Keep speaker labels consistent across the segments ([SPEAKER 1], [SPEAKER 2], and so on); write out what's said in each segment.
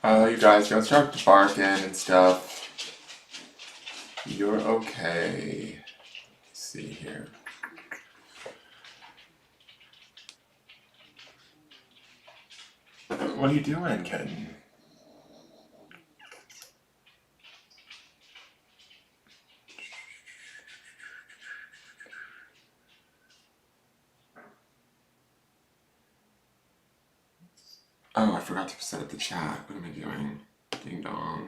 [SPEAKER 1] You guys, don't start barking and stuff. You're okay. Let's see here. What are you doing, kitten? Oh, I forgot to set up the chat. What am I doing? Ding dong.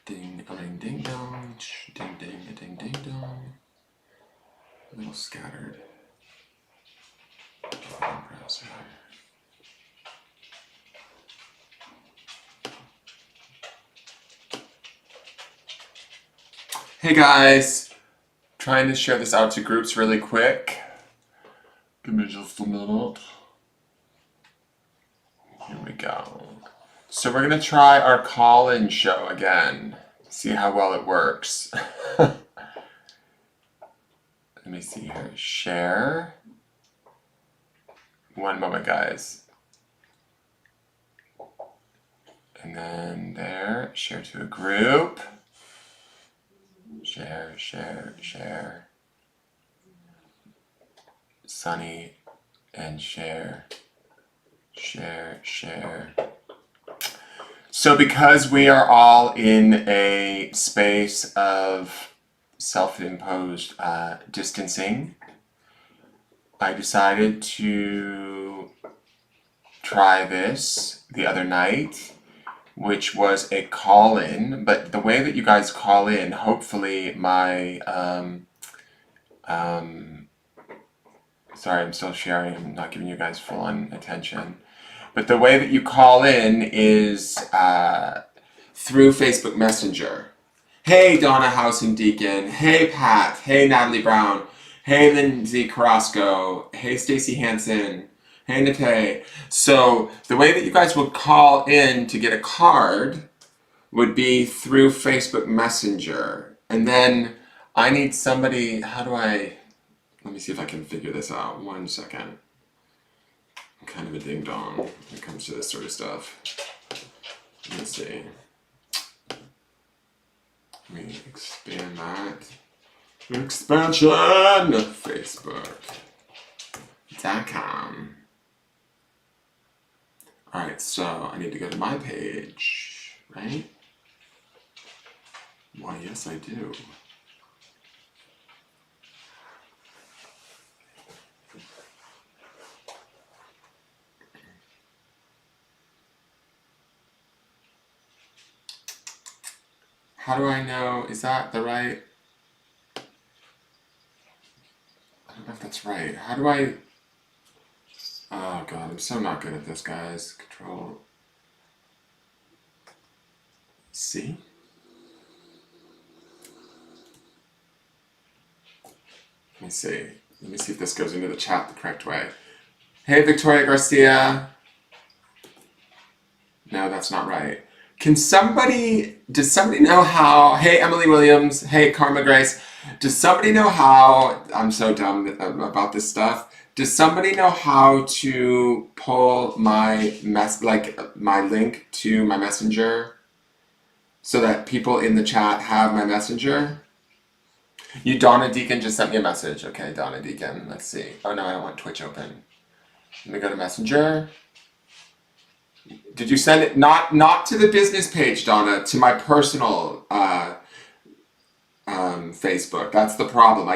[SPEAKER 1] Ding, ding dong. Ding ding, ding ding dong. A little scattered. Browser. Hey guys! Trying to share this out to groups really quick. Give me just a minute. Here we go. So we're gonna try our call-in show again. See how well it works. Let me see here. Share. One moment, guys. And then there, share to a group. Share, share, share. Sunny and share. Share, share. So because we are all in a space of self-imposed distancing, I decided to try this the other night, which was a call-in, but the way that you guys call in, hopefully my, sorry, I'm still sharing, I'm not giving you guys full-on attention, but the way that you call in is through Facebook Messenger. Hey, Donna House and Deacon. Hey, Pat. Hey, Natalie Brown. Hey, Lindsay Carrasco. Hey, Stacy Hansen. Hey, Nate. So the way that you guys would call in to get a card would be through Facebook Messenger. And then I need somebody, let me see if I can figure this out. 1 second. I'm kind of a ding-dong when it comes to this sort of stuff. Let me see. Let me expand that. Expansion! Facebook.com. Alright, so I need to go to my page, right? Why, yes, I do. How do I know? Is that the right? I don't know if that's right. How do I? Oh god, I'm so not good at this, guys. Control C. Let me see. Let me see if this goes into the chat the correct way. Hey, Victoria Garcia. No, that's not right. Does somebody know how, hey, Emily Williams, hey, Karma Grace, does somebody know how, I'm so dumb about this stuff, does somebody know how to pull my my link to my messenger so that people in the chat have my messenger? You, Donna Deacon, just sent me a message. Okay, Donna Deacon, let's see. Oh no, I don't want Twitch open. Let me go to Messenger. Did you send it, not to the business page, Donna, to my personal Facebook? That's the problem.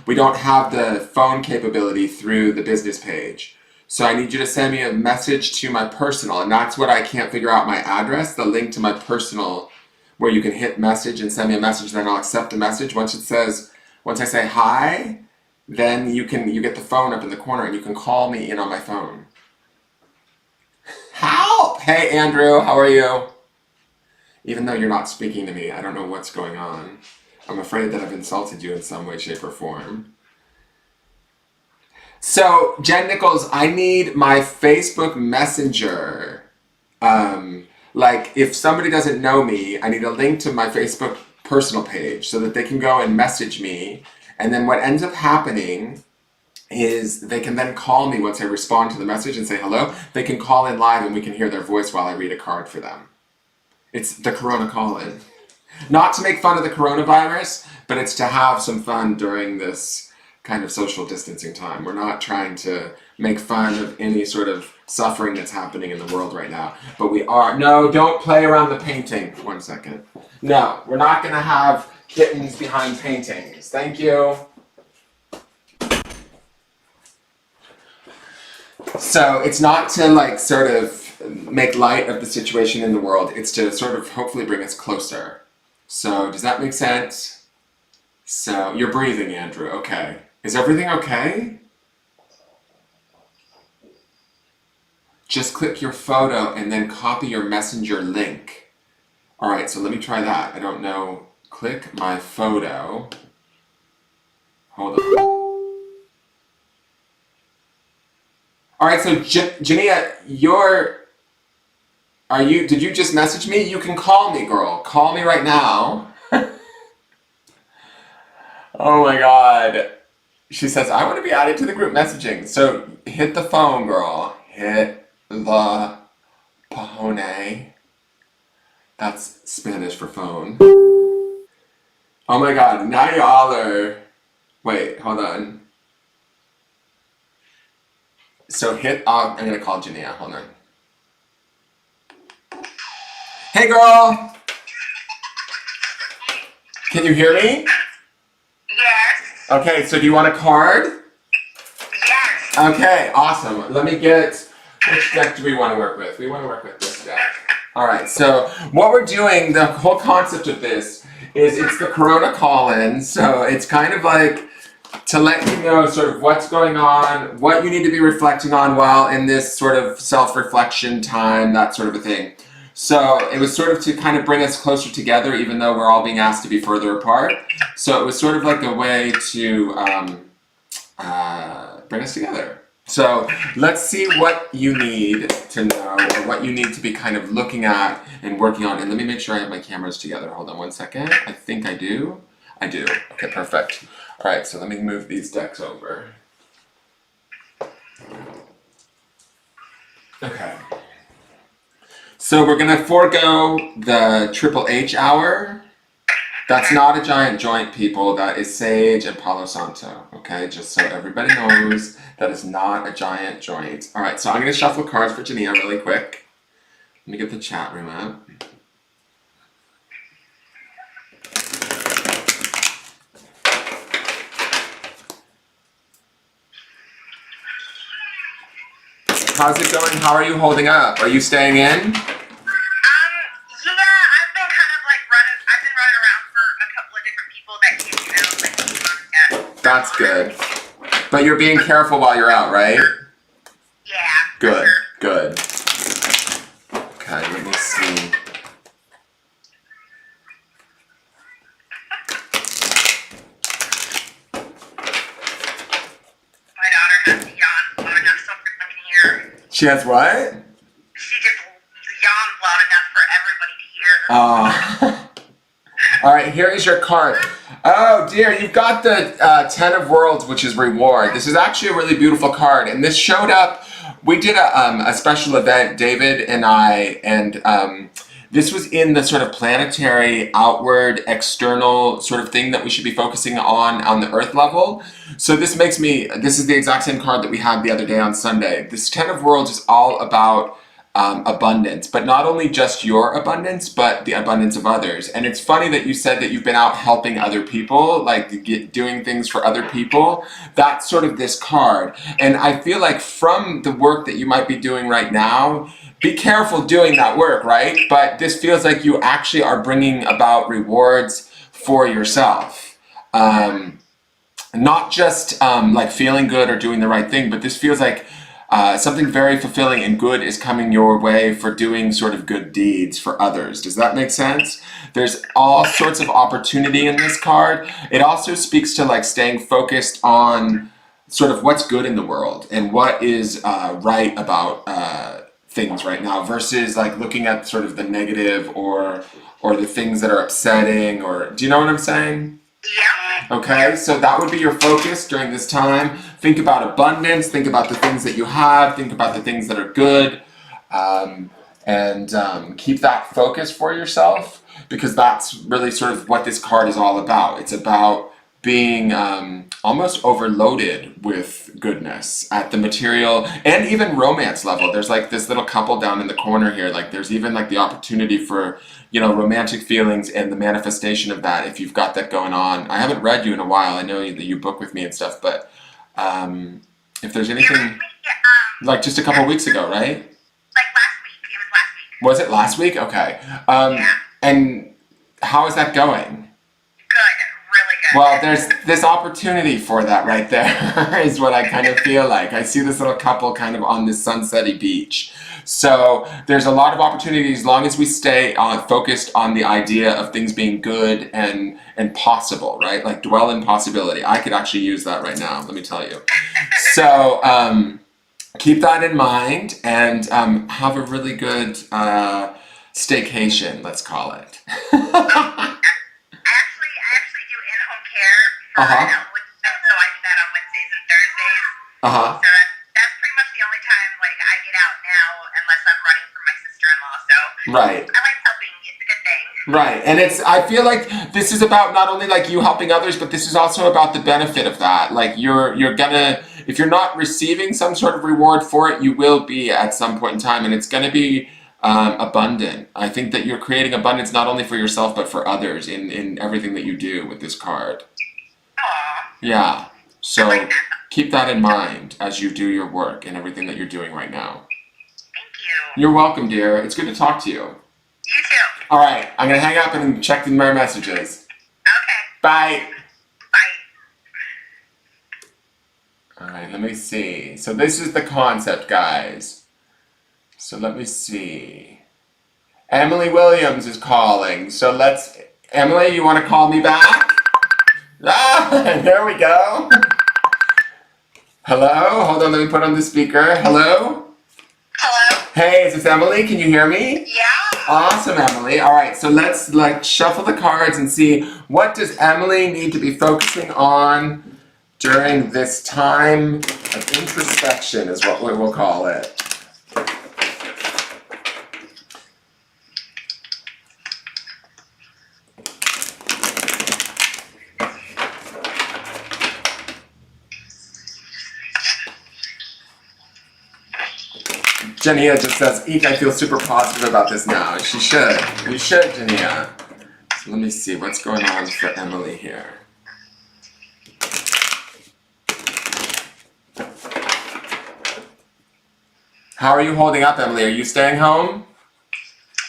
[SPEAKER 1] We don't have the phone capability through the business page. So I need you to send me a message to my personal, and that's what I can't figure out, my address, the link to my personal, where you can hit message and send me a message, then I'll accept a message. Once I say hi, then you get the phone up in the corner and you can call me in on my phone. Help! Hey, Andrew, how are you? Even though you're not speaking to me, I don't know what's going on. I'm afraid that I've insulted you in some way, shape, or form. So, Jen Nichols, I need my Facebook Messenger. If somebody doesn't know me, I need a link to my Facebook personal page so that they can go and message me. And then what ends up happening is they can then call me once I respond to the message and say hello. They can call in live and we can hear their voice while I read a card for them. It's the Corona call-in. Not to make fun of the coronavirus, but it's to have some fun during this kind of social distancing time. We're not trying to make fun of any sort of suffering that's happening in the world right now. But we are, no, don't play around the painting. 1 second. No, we're not going to have kittens behind paintings. Thank you. So it's not to like sort of make light of the situation in the world. It's to sort of hopefully bring us closer. So does that make sense? So you're breathing, Andrew. Okay. Is everything okay? Just click your photo and then copy your messenger link. All right, so let me try that. I don't know. Click my photo. Hold on. All right, so Jania, did you just message me? You can call me, girl. Call me right now. Oh my God. She says, I want to be added to the group messaging. So hit the phone, girl. Hit the pajone. That's Spanish for phone. Oh my God, now y'all are... Wait, hold on. So I'm gonna call Jania, hold on. Hey girl! Can you hear me?
[SPEAKER 2] Yes.
[SPEAKER 1] Okay, so do you want a card?
[SPEAKER 2] Yes.
[SPEAKER 1] Okay, awesome. Let me get, which deck do we want to work with? We want to work with this deck. All right, so what we're doing, the whole concept of this is it's the Corona call-in, so it's kind of like to let you know sort of what's going on, what you need to be reflecting on while in this sort of self-reflection time, that sort of a thing. So it was sort of to kind of bring us closer together, even though we're all being asked to be further apart. So it was sort of like a way to bring us together. So let's see what you need to know, or what you need to be kind of looking at and working on. And let me make sure I have my cameras together. Hold on 1 second. I think I do. I do. Okay, perfect. All right, so let me move these decks over. Okay. So we're gonna forego the Triple H hour. That's not a giant joint, people. That is Sage and Palo Santo. Okay, just so everybody knows, that is not a giant joint. All right, so I'm gonna shuffle cards for Jania really quick. Let me get the chat room up. How's it going? How are you holding up? Are you staying in?
[SPEAKER 2] Yeah, I've been kind of like I've been running around for a couple of different people that came out, like,
[SPEAKER 1] That's good. But you're being careful while you're out, right?
[SPEAKER 2] Yeah.
[SPEAKER 1] Good,
[SPEAKER 2] Sure.
[SPEAKER 1] good. Okay, let me see.
[SPEAKER 2] My daughter has to yawn loud enough so everyone can hear.
[SPEAKER 1] She has what?
[SPEAKER 2] She just yawns loud enough for everybody to hear.
[SPEAKER 1] All right, here is your card. Oh dear, you've got the Ten of Worlds, which is reward. This is actually a really beautiful card, and this showed up. We did a special event, David and I, and this was in the sort of planetary, outward, external sort of thing that we should be focusing on the Earth level. So this is the exact same card that we had the other day on Sunday. This Ten of Worlds is all about abundance, but not only just your abundance, but the abundance of others. And it's funny that you said that you've been out helping other people, like doing things for other people. That's sort of this card. And I feel like from the work that you might be doing right now, be careful doing that work, right? But this feels like you actually are bringing about rewards for yourself. Not just like feeling good or doing the right thing, but this feels like something very fulfilling and good is coming your way for doing sort of good deeds for others. Does that make sense? There's all sorts of opportunity in this card. It also speaks to like staying focused on sort of what's good in the world and what is right about things right now versus like looking at sort of the negative or the things that are upsetting, or do you know what I'm saying?
[SPEAKER 2] Yeah.
[SPEAKER 1] Okay, so that would be your focus during this time. Think about abundance, think about the things that you have, think about the things that are good. and keep that focus for yourself, because that's really sort of what this card is all about. It's about being almost overloaded with goodness at the material and even romance level. There's like this little couple down in the corner here. Like there's even like the opportunity for, you know, romantic feelings and the manifestation of that if you've got that going on. I haven't read you in a while. I know that you book with me and stuff, but if there's anything, like just a couple weeks ago, right?
[SPEAKER 2] Like last week. It was last week.
[SPEAKER 1] Was it last week? Okay.
[SPEAKER 2] Yeah.
[SPEAKER 1] And how is that going?
[SPEAKER 2] Good. Really good.
[SPEAKER 1] Well, there's this opportunity for that right there is what I kind of feel like. I see this little couple kind of on this sunsetty beach. So there's a lot of opportunities as long as we stay focused on the idea of things being good and possible, right? Like dwell in possibility. I could actually use that right now, let me tell you. So keep that in mind and have a really good staycation, let's call it.
[SPEAKER 2] I actually do in-home care for so I do that on Wednesdays and Thursdays. So that's pretty much the only time like I get out now, unless I'm running for my sister-in-law. So
[SPEAKER 1] Right.
[SPEAKER 2] I like helping. It's a good thing.
[SPEAKER 1] Right, and I feel like this is about not only like you helping others, but this is also about the benefit of that. Like you're gonna, if you're not receiving some sort of reward for it, you will be at some point in time, and it's gonna be abundant. I think that you're creating abundance not only for yourself but for others in everything that you do with this card.
[SPEAKER 2] Aw.
[SPEAKER 1] Yeah, so
[SPEAKER 2] I like that.
[SPEAKER 1] keep that in mind as you do your work and everything that you're doing right now.
[SPEAKER 2] Thank you.
[SPEAKER 1] You're welcome, dear. It's good to talk to you.
[SPEAKER 2] You too.
[SPEAKER 1] All right, I'm gonna hang up and check my messages.
[SPEAKER 2] Okay.
[SPEAKER 1] Bye.
[SPEAKER 2] Bye.
[SPEAKER 1] All right, let me see. So this is the concept, guys. So let me see. Emily Williams is calling. So Emily, you want to call me back? Ah, there we go. Hello? Hold on, let me put on the speaker. Hello?
[SPEAKER 2] Hello?
[SPEAKER 1] Hey, is this Emily? Can you hear me?
[SPEAKER 2] Yeah.
[SPEAKER 1] Awesome, Emily. All right, so let's like shuffle the cards and see what does Emily need to be focusing on during this time of introspection is what we will call it. Jania just says, Eek, I feel super positive about this now. She should. You should, Jania. So let me see what's going on for Emily here. How are you holding up, Emily? Are you staying home?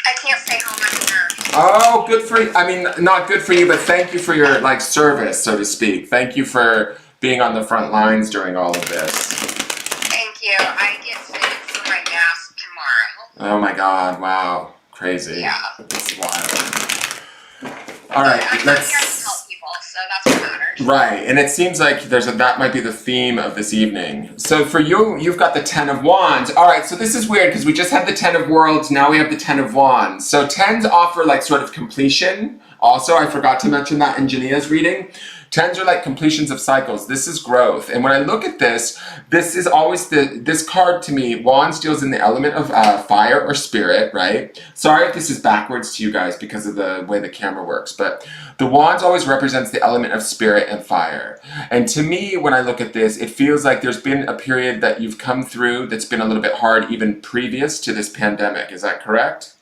[SPEAKER 2] I can't stay home. I'm a nurse.
[SPEAKER 1] Oh, good for you. I mean, not good for you, but thank you for your like service, so to speak. Thank you for being on the front lines during all of this.
[SPEAKER 2] Thank you. I get fitted for my mask tomorrow.
[SPEAKER 1] Oh my God! Wow, crazy.
[SPEAKER 2] Yeah.
[SPEAKER 1] It's wild. All right,
[SPEAKER 2] I'm
[SPEAKER 1] let's.
[SPEAKER 2] here to help people, so that's what matters.
[SPEAKER 1] Right, and it seems like that might be the theme of this evening. So for you, you've got the Ten of Wands. All right, so this is weird because we just had the Ten of Worlds, now we have the Ten of Wands. So tens offer like sort of completion. Also, I forgot to mention that in Jania's reading. Tens are like completions of cycles. This is growth. And when I look at this is always this card to me, Wands deals in the element of fire or spirit, right? Sorry if this is backwards to you guys because of the way the camera works, but the Wands always represents the element of spirit and fire. And to me, when I look at this, it feels like there's been a period that you've come through that's been a little bit hard even previous to this pandemic. Is that correct?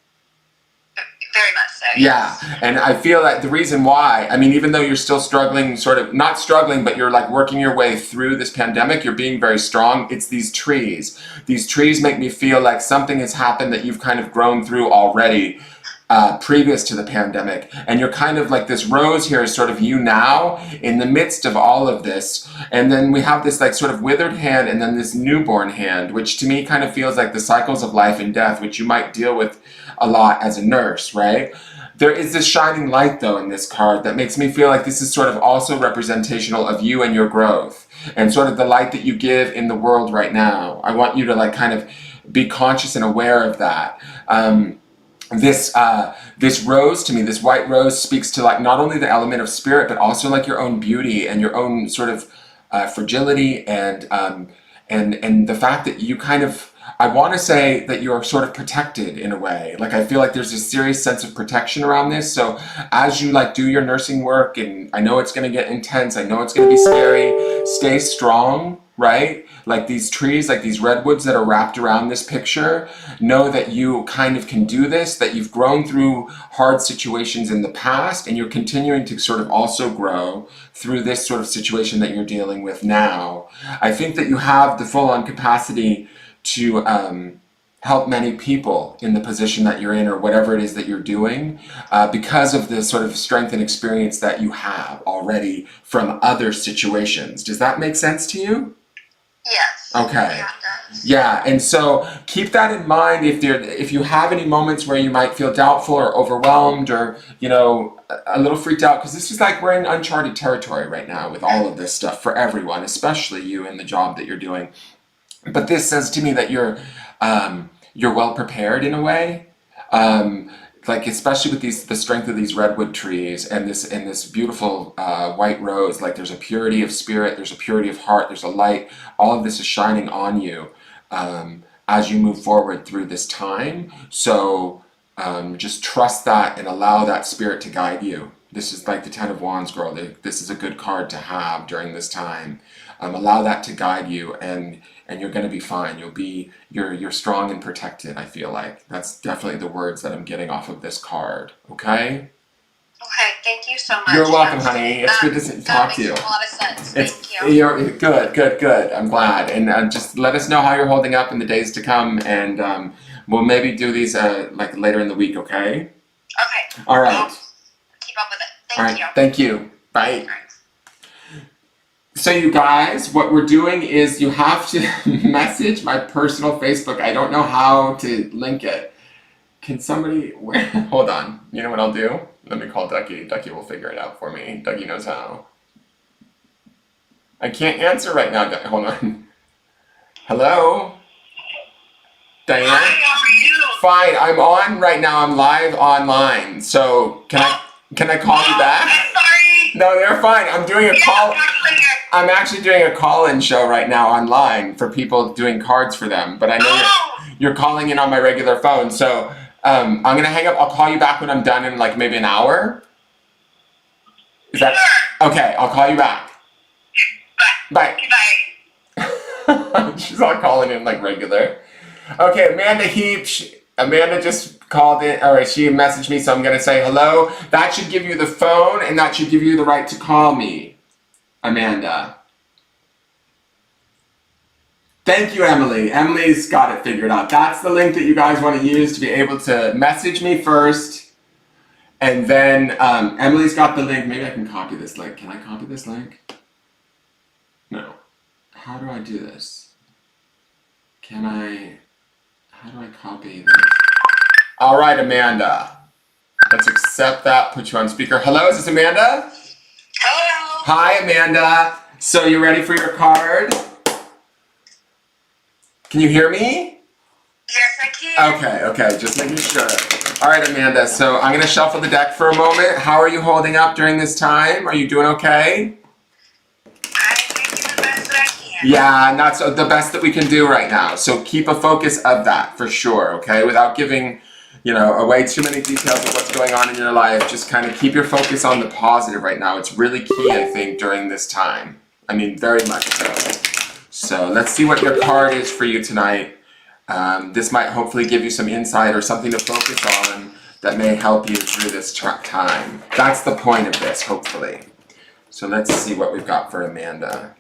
[SPEAKER 2] Very much so.
[SPEAKER 1] Yeah, and I feel like the reason why, I mean, even though you're still struggling, sort of, not struggling, but you're like working your way through this pandemic, you're being very strong, it's these trees. These trees make me feel like something has happened that you've kind of grown through already previous to the pandemic. And you're kind of like this rose here is sort of you now in the midst of all of this. And then we have this like sort of withered hand and then this newborn hand, which to me kind of feels like the cycles of life and death, which you might deal with a lot as a nurse, right? There is this shining light though in this card that makes me feel like this is sort of also representational of you and your growth and sort of the light that you give in the world right now. I want you to like kind of be conscious and aware of that. This rose to me, this white rose speaks to like not only the element of spirit, but also like your own beauty and your own sort of fragility and the fact that you kind of I want to say that you're sort of protected in a way. Like I feel like there's a serious sense of protection around this. So as you like do your nursing work, and I know it's going to get intense, I know it's going to be scary, stay strong, right? Like these trees, like these redwoods that are wrapped around this picture, know that you kind of can do this, that you've grown through hard situations in the past, and you're continuing to sort of also grow through this sort of situation that you're dealing with now. I think that you have the full-on capacity to help many people in the position that you're in or whatever it is that you're doing because of the sort of strength and experience that you have already from other situations. Does that make sense to you?
[SPEAKER 2] Yes.
[SPEAKER 1] Okay.
[SPEAKER 2] Yeah, it does.
[SPEAKER 1] Yeah, and so keep that in mind if you have any moments where you might feel doubtful or overwhelmed or, you know, a little freaked out, because this is like we're in uncharted territory right now with all of this stuff for everyone, especially you in the job that you're doing. But this says to me that you're well prepared in a way. Like especially with the strength of these redwood trees and this beautiful white rose, like there's a purity of spirit, there's a purity of heart, there's a light. All of this is shining on you as you move forward through this time. So just trust that and allow that spirit to guide you. This is like the Ten of Wands, girl. This is a good card to have during this time. Allow that to guide you, and you're going to be fine. You're strong and protected. I feel like that's definitely the words that I'm getting off of this card. Okay.
[SPEAKER 2] Okay, thank you so much.
[SPEAKER 1] You're welcome, honey. It's good to talk to you.
[SPEAKER 2] That makes a lot of sense.
[SPEAKER 1] It's
[SPEAKER 2] Thank you.
[SPEAKER 1] you're good. I'm glad, and just let us know how you're holding up in the days to come, and we'll maybe do these like later in the week. Okay.
[SPEAKER 2] Okay.
[SPEAKER 1] All right.
[SPEAKER 2] I'll keep up with it.
[SPEAKER 1] All
[SPEAKER 2] Thank
[SPEAKER 1] right.
[SPEAKER 2] you.
[SPEAKER 1] Thank you. Bye.
[SPEAKER 2] All right.
[SPEAKER 1] So you guys, what we're doing is you have to message my personal Facebook. I don't know how to link it. Can somebody, hold on. You know what I'll do? Let me call Ducky. Ducky will figure it out for me. Ducky knows how. I can't answer right now. Hold on. Hello? Diane?
[SPEAKER 2] Hi, how are you?
[SPEAKER 1] Fine, I'm on right now. I'm live online. So can I call you back?
[SPEAKER 2] I'm sorry.
[SPEAKER 1] No, they're fine. I'm doing a call.
[SPEAKER 2] Later.
[SPEAKER 1] I'm actually doing a call-in show right now online for people doing cards for them, but I know you're calling in on my regular phone, so I'm gonna hang up. I'll call you back when I'm done in like maybe an hour. Is that okay? I'll call you back. Bye.
[SPEAKER 2] Bye.
[SPEAKER 1] She's all calling in like regular. Okay, Amanda Heap. Amanda just called in, or she messaged me, so I'm gonna say hello. That should give you the phone, and that should give you the right to call me. Amanda. Thank you, Emily. Emily's got it figured out. That's the link that you guys want to use to be able to message me first. And then Emily's got the link. Maybe I can copy this link. Can I copy this link? No. How do I do this? How do I copy this? All right, Amanda. Let's accept that, put you on speaker. Hello, is this Amanda?
[SPEAKER 2] Hello.
[SPEAKER 1] Hi, Amanda. So you ready for your card? Can you hear me?
[SPEAKER 2] Yes, I can.
[SPEAKER 1] Okay, just making sure. All right, Amanda, so I'm gonna shuffle the deck for a moment. How are you holding up during this time? Are you doing okay?
[SPEAKER 2] I'm making the best that I can.
[SPEAKER 1] Yeah, not so the best that we can do right now. So keep a focus of that for sure, okay? Without giving, away too many details of what's going on in your life. Just kind of keep your focus on the positive right now. It's really key, I think, during this time. I mean, very much so. So let's see what your card is for you tonight. This might hopefully give you some insight or something to focus on that may help you through this time. That's the point of this, hopefully. So let's see what we've got for Amanda.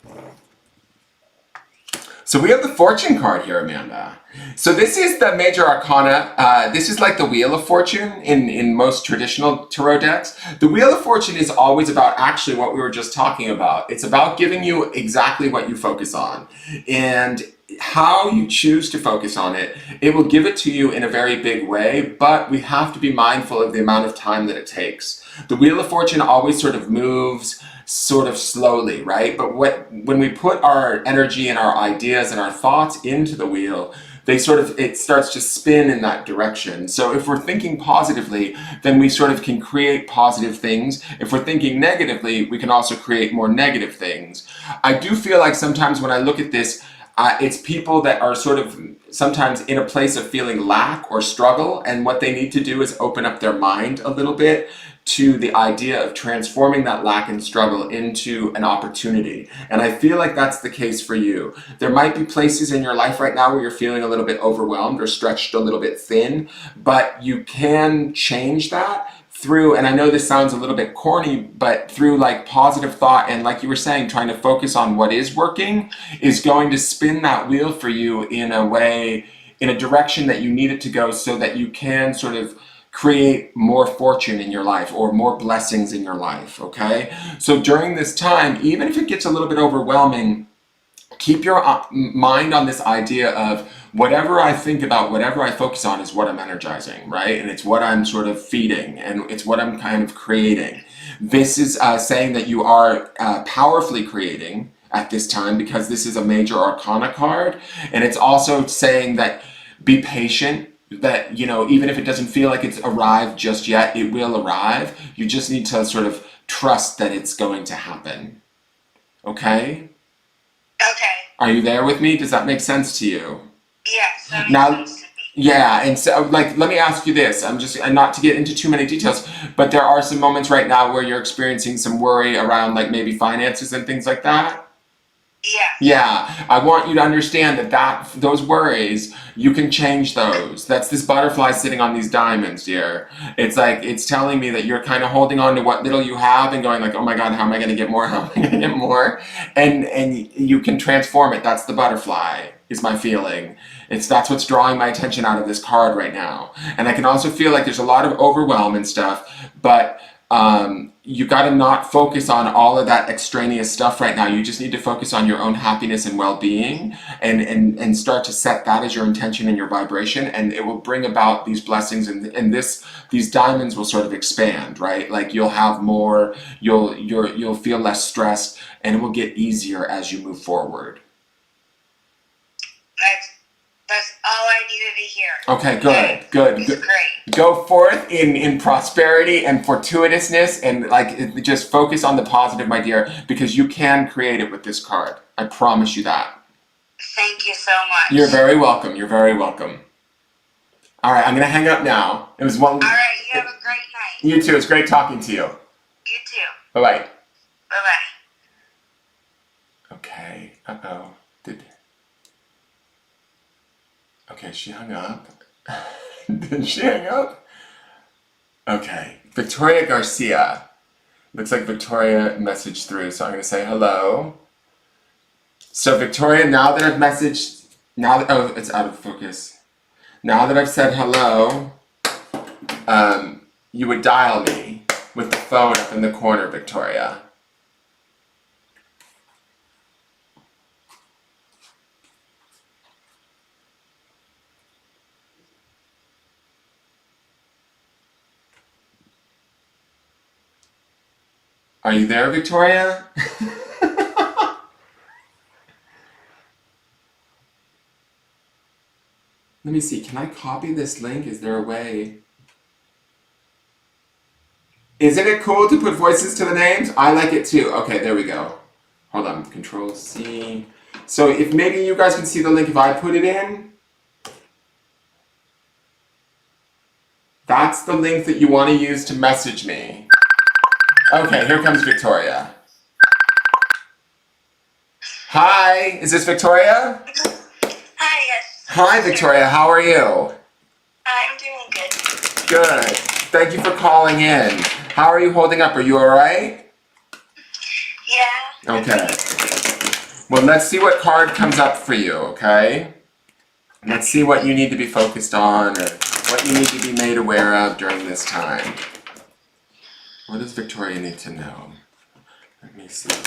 [SPEAKER 1] So we have the Fortune card here, Amanda. So this is the major arcana. This is like the Wheel of Fortune in most traditional tarot decks. The Wheel of Fortune is always about actually what we were just talking about. It's about giving you exactly what you focus on. And how you choose to focus on it, it will give it to you in a very big way, but we have to be mindful of the amount of time that it takes. The Wheel of Fortune always sort of moves sort of slowly, right? But when we put our energy and our ideas and our thoughts into the wheel, it starts to spin in that direction. So if we're thinking positively, then we sort of can create positive things. If we're thinking negatively, we can also create more negative things. I do feel like sometimes when I look at this, It's people that are sort of sometimes in a place of feeling lack or struggle, and what they need to do is open up their mind a little bit to the idea of transforming that lack and struggle into an opportunity. And I feel like that's the case for you. There might be places in your life right now where you're feeling a little bit overwhelmed or stretched a little bit thin, but you can change that through, and I know this sounds a little bit corny, but through like positive thought and, like you were saying, trying to focus on what is working is going to spin that wheel for you in a way, in a direction that you need it to go, so that you can sort of create more fortune in your life or more blessings in your life, okay? So during this time, even if it gets a little bit overwhelming, keep your mind on this idea of whatever I think about, whatever I focus on is what I'm energizing, right? And it's what I'm sort of feeding, and it's what I'm kind of creating. This is saying that you are powerfully creating at this time, because this is a major arcana card. And it's also saying that be patient, that, you know, even if it doesn't feel like it's arrived just yet, it will arrive. You just need to sort of trust that it's going to happen. Okay?
[SPEAKER 2] Okay.
[SPEAKER 1] Are you there with me? Does that make sense to you?
[SPEAKER 2] Yes, that makes
[SPEAKER 1] Now,
[SPEAKER 2] sense to me.
[SPEAKER 1] yeah, and so, like, let me ask you this. And not to get into too many details, but there are some moments right now where you're experiencing some worry around, like, maybe finances and things like that.
[SPEAKER 2] Yes.
[SPEAKER 1] Yeah, I want you to understand that those worries, you can change those. That's this butterfly sitting on these diamonds, dear. It's like, it's telling me that you're kind of holding on to what little you have and going like, oh my God, how am I going to get more? How am I going to get more? And you can transform it. That's the butterfly, is my feeling. That's what's drawing my attention out of this card right now. And I can also feel like there's a lot of overwhelm and stuff, but you got to not focus on all of that extraneous stuff right now. You just need to focus on your own happiness and well-being, and start to set that as your intention and your vibration, and it will bring about these blessings, and these diamonds will sort of expand, right? Like you'll have more, you'll feel less stressed, and it will get easier as you move forward.
[SPEAKER 2] That's all I needed to hear.
[SPEAKER 1] Okay, good.
[SPEAKER 2] It's great.
[SPEAKER 1] Go forth in prosperity and fortuitousness, and like just focus on the positive, my dear, because you can create it with this card. I promise you that.
[SPEAKER 2] Thank you so much.
[SPEAKER 1] You're very welcome. You're very welcome. All right, I'm gonna hang up now. It was one.
[SPEAKER 2] All right, you have a great night.
[SPEAKER 1] You too. It's great talking to you.
[SPEAKER 2] You too.
[SPEAKER 1] Bye bye.
[SPEAKER 2] Bye bye.
[SPEAKER 1] Okay. Uh-oh. Okay, she hung up. Did she hang up? Okay. Victoria Garcia. Looks like Victoria messaged through, so I'm going to say hello. So Victoria, now that I've messaged, oh, it's out of focus. Now that I've said hello, you would dial me with the phone up in the corner, Victoria. Are you there, Victoria? Let me see, can I copy this link? Is there a way? Isn't it cool to put voices to the names? I like it too. Okay, there we go. Hold on, Control C. So if maybe you guys can see the link if I put it in. That's the link that you want to use to message me. Okay, here comes Victoria. Hi, is this Victoria?
[SPEAKER 2] Hi, yes.
[SPEAKER 1] Hi, Victoria, how are you?
[SPEAKER 2] I'm doing good.
[SPEAKER 1] Good. Thank you for calling in. How are you holding up? Are you alright?
[SPEAKER 2] Yeah.
[SPEAKER 1] Okay. Well, let's see what card comes up for you, okay? Let's see what you need to be focused on, or what you need to be made aware of during this time. What does Victoria need to know? Let me see here.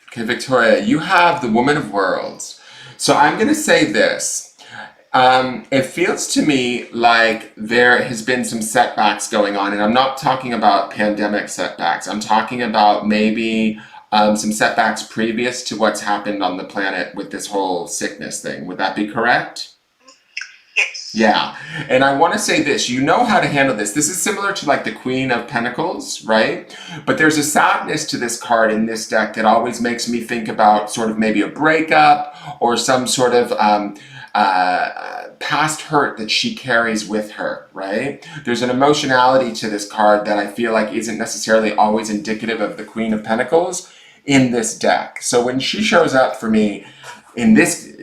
[SPEAKER 1] Okay, Victoria, you have the Woman of Worlds. So I'm going to say this. It feels to me like there has been some setbacks going on, and I'm not talking about pandemic setbacks. I'm talking about maybe some setbacks previous to what's happened on the planet with this whole sickness thing. Would that be correct?
[SPEAKER 2] Yes.
[SPEAKER 1] Yeah, and I want to say this, you know how to handle this. This is similar to like the Queen of Pentacles, right? But there's a sadness to this card in this deck that always makes me think about sort of maybe a breakup or some sort of past hurt that she carries with her, right? There's an emotionality to this card that I feel like isn't necessarily always indicative of the Queen of Pentacles in this deck. So when she shows up for me in this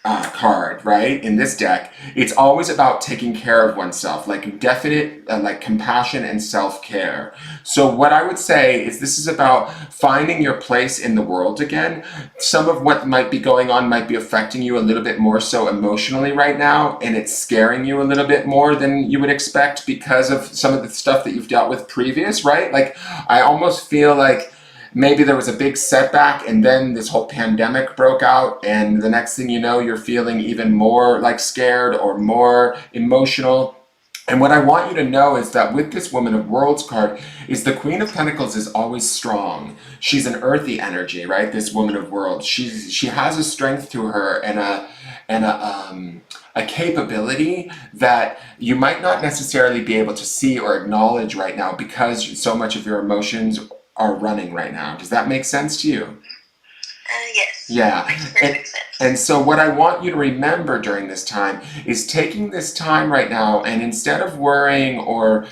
[SPEAKER 1] card, right, in this deck, it's always about taking care of oneself, like definite like compassion and self-care. So what I would say is this is about finding your place in the world again. Some of what might be going on might be affecting you a little bit more so emotionally right now, and it's scaring you a little bit more than you would expect because of some of the stuff that you've dealt with previous, right? Like I almost feel like maybe there was a big setback and then this whole pandemic broke out, and the next thing you know, you're feeling even more like scared or more emotional. And what I want you to know is that with this Woman of Worlds card is the Queen of Pentacles is always strong. She's an earthy energy, right? This Woman of Worlds. She has a strength to her and a capability that you might not necessarily be able to see or acknowledge right now because so much of your emotions are running right now. Does that make sense to you?
[SPEAKER 2] Yes.
[SPEAKER 1] Yeah.
[SPEAKER 2] Makes perfect sense.
[SPEAKER 1] And so what I want you to remember during this time is taking this time right now, and instead of worrying or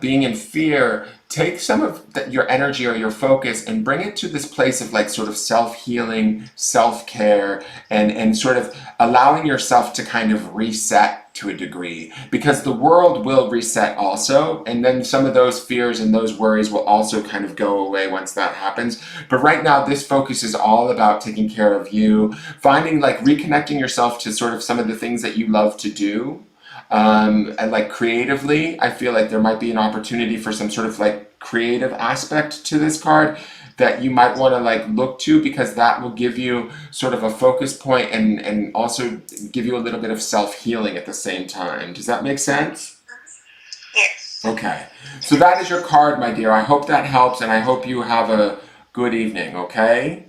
[SPEAKER 1] being in fear, take some of your energy or your focus and bring it to this place of like sort of self-healing, self-care, and sort of allowing yourself to kind of reset to a degree, because the world will reset also, and then some of those fears and those worries will also kind of go away once that happens. But right now this focus is all about taking care of you, finding like reconnecting yourself to sort of some of the things that you love to do. And like creatively, I feel like there might be an opportunity for some sort of like creative aspect to this card that you might want to like look to, because that will give you sort of a focus point and also give you a little bit of self-healing at the same time. Does that make sense?
[SPEAKER 2] Yes.
[SPEAKER 1] Okay. So that is your card, my dear. I hope that helps, and I hope you have a good evening, okay?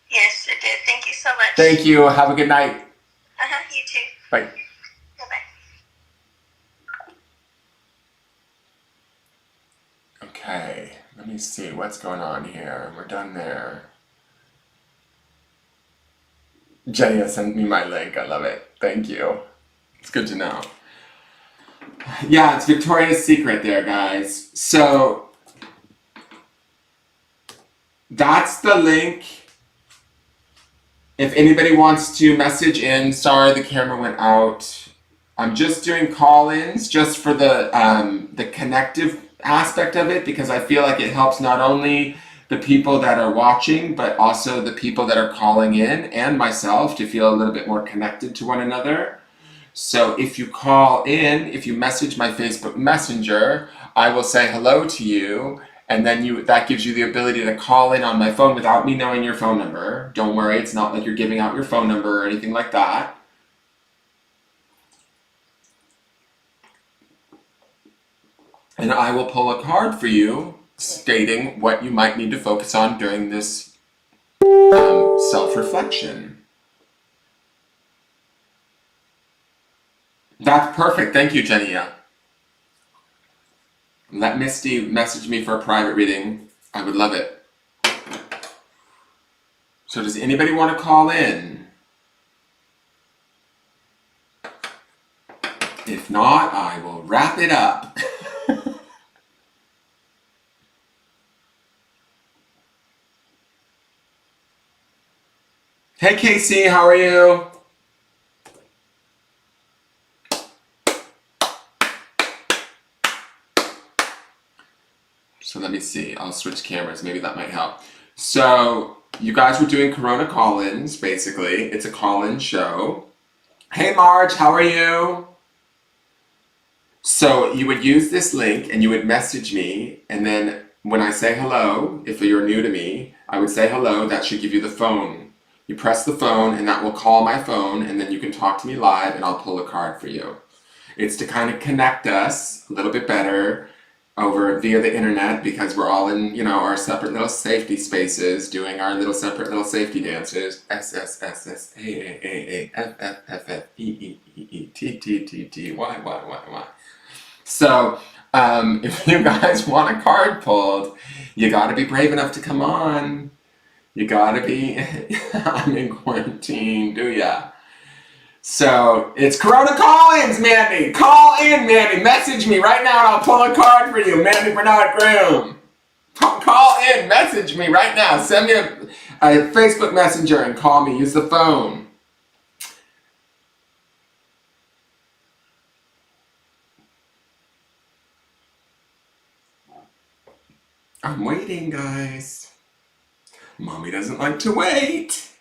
[SPEAKER 2] Yes, it did. Thank you so much.
[SPEAKER 1] Thank you. Have a good night.
[SPEAKER 2] You too.
[SPEAKER 1] Bye.
[SPEAKER 2] Bye-bye.
[SPEAKER 1] Okay, let me see what's going on here. We're done there. Jenny has sent me my link. I love it. Thank you. It's good to know. Yeah, it's Victoria's Secret there, guys. So that's the link. If anybody wants to message in, sorry the camera went out. I'm just doing call-ins just for the connective aspect of it, because I feel like it helps not only the people that are watching, but also the people that are calling in and myself to feel a little bit more connected to one another. So if you call in, if you message my Facebook Messenger, I will say hello to you, and then that gives you the ability to call in on my phone without me knowing your phone number. Don't worry, it's not like you're giving out your phone number or anything like that. And I will pull a card for you stating what you might need to focus on during this self-reflection. That's perfect. Thank you, Jenia. Let Misty message me for a private reading. I would love it. So does anybody want to call in? If not, I will wrap it up. Hey Casey, how are you? So let me see, I'll switch cameras, maybe that might help. So you guys were doing Corona call-ins, basically. It's a call-in show. Hey Marge, how are you? So you would use this link and you would message me, and then when I say hello, if you're new to me, I would say hello. That should give you the phone. You press the phone and that will call my phone, and then you can talk to me live and I'll pull a card for you. It's to kind of connect us a little bit better over via the internet because we're all in, our separate little safety spaces doing our little separate little safety dances. S S S S A A A A F F F F E E E E T T T T Y. So, if you guys want a card pulled, you gotta be brave enough to come on. You gotta be, I'm in quarantine, do ya? So, it's Corona Call-ins, Mandy! Call in, Mandy! Message me right now and I'll pull a card for you, Mandy Bernard Groom! Call in, message me right now. Send me a Facebook Messenger and call me. Use the phone. I'm waiting, guys. Mommy doesn't like to wait.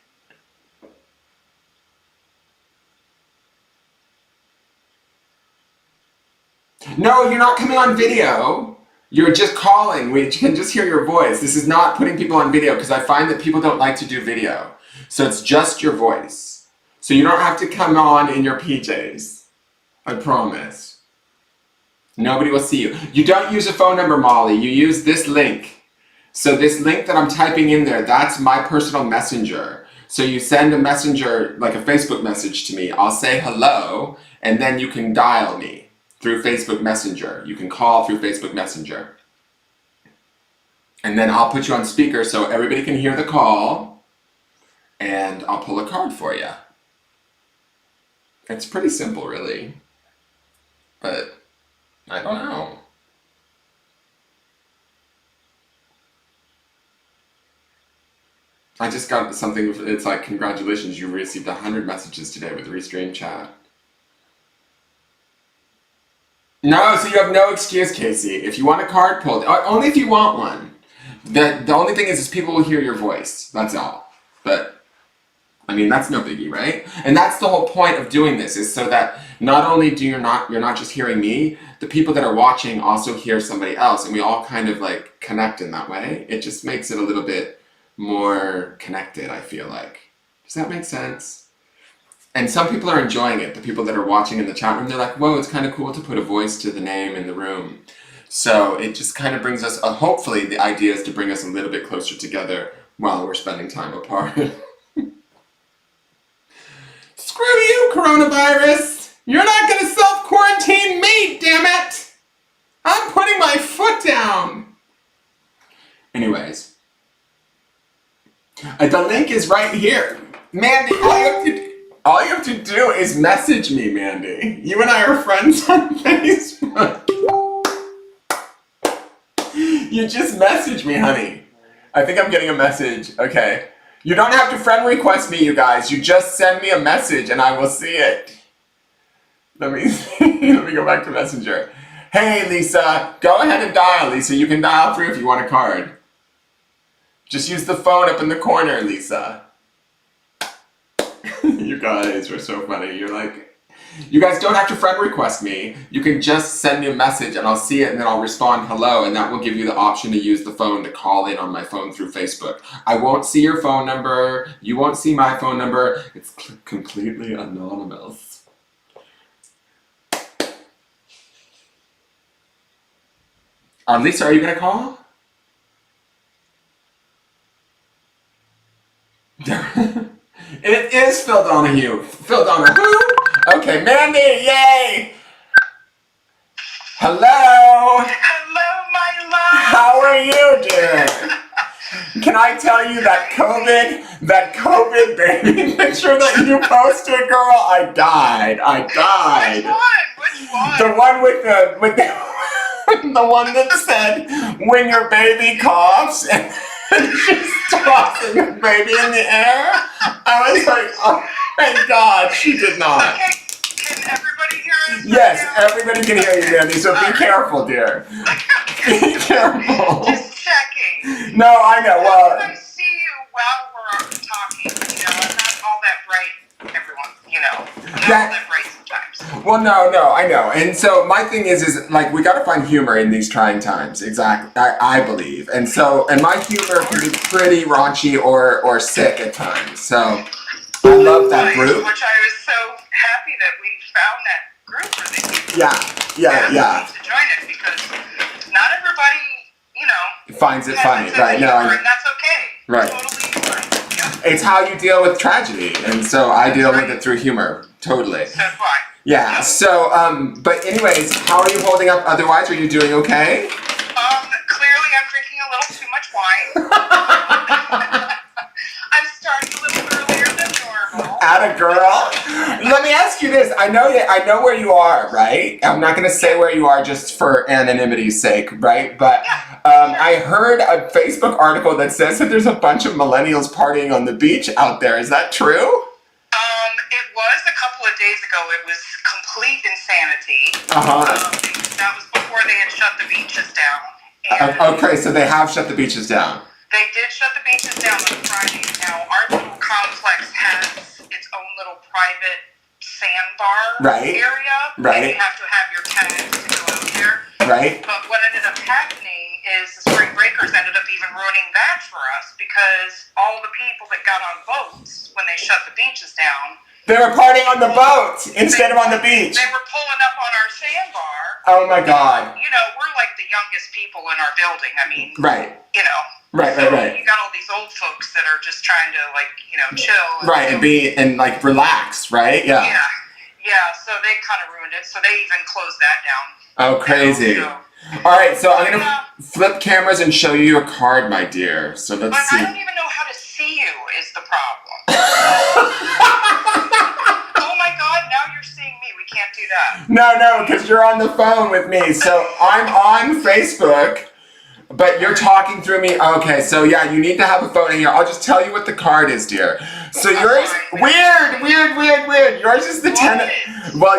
[SPEAKER 1] No, you're not coming on video. You're just calling. We can just hear your voice. This is not putting people on video because I find that people don't like to do video. So it's just your voice. So you don't have to come on in your PJs. I promise. Nobody will see you. You don't use a phone number, Molly. You use this link. So this link that I'm typing in there, that's my personal messenger. So you send a messenger, like a Facebook message to me. I'll say hello, and then you can dial me through Facebook Messenger. You can call through Facebook Messenger. And then I'll put you on speaker so everybody can hear the call, and I'll pull a card for you. It's pretty simple, really. But I don't know. I just got something, it's like, congratulations, you received 100 messages today with Restream Chat. No, so you have no excuse, Casey. If you want a card pulled, only if you want one. The only thing is people will hear your voice, that's all. But, I mean, that's no biggie, right? And that's the whole point of doing this, is so that not only you're not just hearing me, the people that are watching also hear somebody else, and we all kind of like connect in that way. It just makes it a little bit more connected, I feel like. Does that make sense? And some people are enjoying it. The people that are watching in the chat room, they're like, whoa, it's kind of cool to put a voice to the name in the room. So it just kind of brings us, hopefully the idea is to bring us a little bit closer together while we're spending time apart. Screw you, coronavirus! You're not gonna self-quarantine me, damn it! I'm putting my foot down! Anyways. The link is right here. Mandy, all you have to do is message me, Mandy. You and I are friends on Facebook. You just message me, honey. I think I'm getting a message. Okay. You don't have to friend request me, you guys. You just send me a message and I will see it. Let me see. Let me go back to Messenger. Hey, Lisa. Go ahead and dial, Lisa. You can dial through if you want a card. Just use the phone up in the corner, Lisa. You guys are so funny. You're like, you guys don't have to friend request me. You can just send me a message and I'll see it and then I'll respond hello, and that will give you the option to use the phone to call in on my phone through Facebook. I won't see your phone number. You won't see my phone number. It's completely anonymous. Lisa, are you gonna call? It is Phil Donahue. Phil Donahue? Okay, Mandy, yay! Hello!
[SPEAKER 2] Hello, my love!
[SPEAKER 1] How are you, dear? Can I tell you that COVID baby picture that you posted, girl? I died.
[SPEAKER 2] Which one?
[SPEAKER 1] The one with the one that said, when your baby coughs, and she's tossing the baby in the air. I was like, oh my God, she did not.
[SPEAKER 2] Okay, can everybody hear us?
[SPEAKER 1] Yes,
[SPEAKER 2] right now?
[SPEAKER 1] everybody can hear you, Mandy, so be careful, dear. Be careful.
[SPEAKER 2] Just checking.
[SPEAKER 1] No, I know, well.
[SPEAKER 2] I see you while we're talking, I'm not all that bright, everyone, not all that bright sometimes.
[SPEAKER 1] Well, no, I know. And so my thing is like, we gotta find humor in these trying times, exactly, I believe. And my humor can be pretty raunchy or sick at times, so I love that group.
[SPEAKER 2] Which I was so happy that we found that group for the
[SPEAKER 1] Yeah.
[SPEAKER 2] to join it, because not
[SPEAKER 1] finds it funny,
[SPEAKER 2] sense
[SPEAKER 1] right?
[SPEAKER 2] of
[SPEAKER 1] No,
[SPEAKER 2] humor, and that's okay.
[SPEAKER 1] Right.
[SPEAKER 2] Totally fine. Yep.
[SPEAKER 1] it's how you deal with tragedy, and so I
[SPEAKER 2] That's
[SPEAKER 1] deal
[SPEAKER 2] right.
[SPEAKER 1] with it through humor. Totally.
[SPEAKER 2] So fine.
[SPEAKER 1] Yeah. So, but anyways, how are you holding up? Otherwise, are you doing okay?
[SPEAKER 2] Clearly I'm drinking a little too much wine. I'm starting a little earlier than normal.
[SPEAKER 1] Atta girl. Let me ask you this. I know where you are, right? I'm not going to say where you are just for anonymity's sake, right? But I heard a Facebook article that says that there's a bunch of millennials partying on the beach out there. Is that true?
[SPEAKER 2] It was a couple of days ago. It was complete insanity. That was before they had shut the beaches down. And
[SPEAKER 1] Okay, so they have shut the beaches down.
[SPEAKER 2] they did shut the beaches down on Friday. Now, our little complex has its own little private sandbar area.
[SPEAKER 1] Right.
[SPEAKER 2] You have to have your tags to go out there.
[SPEAKER 1] Right.
[SPEAKER 2] But what ended up happening is the spring breakers ended up even ruining that for us because all the people that got on boats when they shut the beaches down,
[SPEAKER 1] They were partying on the boat instead of on the beach.
[SPEAKER 2] they were pulling up on our sandbar.
[SPEAKER 1] Oh my God.
[SPEAKER 2] You know, we're like the youngest people in our building. I mean,
[SPEAKER 1] Right.
[SPEAKER 2] you know.
[SPEAKER 1] Right.
[SPEAKER 2] You got all these old folks that are just trying to, like, you know, chill.
[SPEAKER 1] Right, and like relax, right? Yeah.
[SPEAKER 2] Yeah, so they kind of ruined it. So they even closed that down.
[SPEAKER 1] Oh, crazy.
[SPEAKER 2] So,
[SPEAKER 1] All right, so I'm gonna flip cameras and show you your card, my dear. So let's
[SPEAKER 2] but
[SPEAKER 1] see.
[SPEAKER 2] I don't even know how to see you is the problem. Oh my God, now you're seeing me. We can't do that.
[SPEAKER 1] No, because you're on the phone with me. So I'm on Facebook, but you're talking through me. Okay, so yeah, you need to have a phone in here. I'll just tell you what the card is, dear. So yours, weird. Yours is the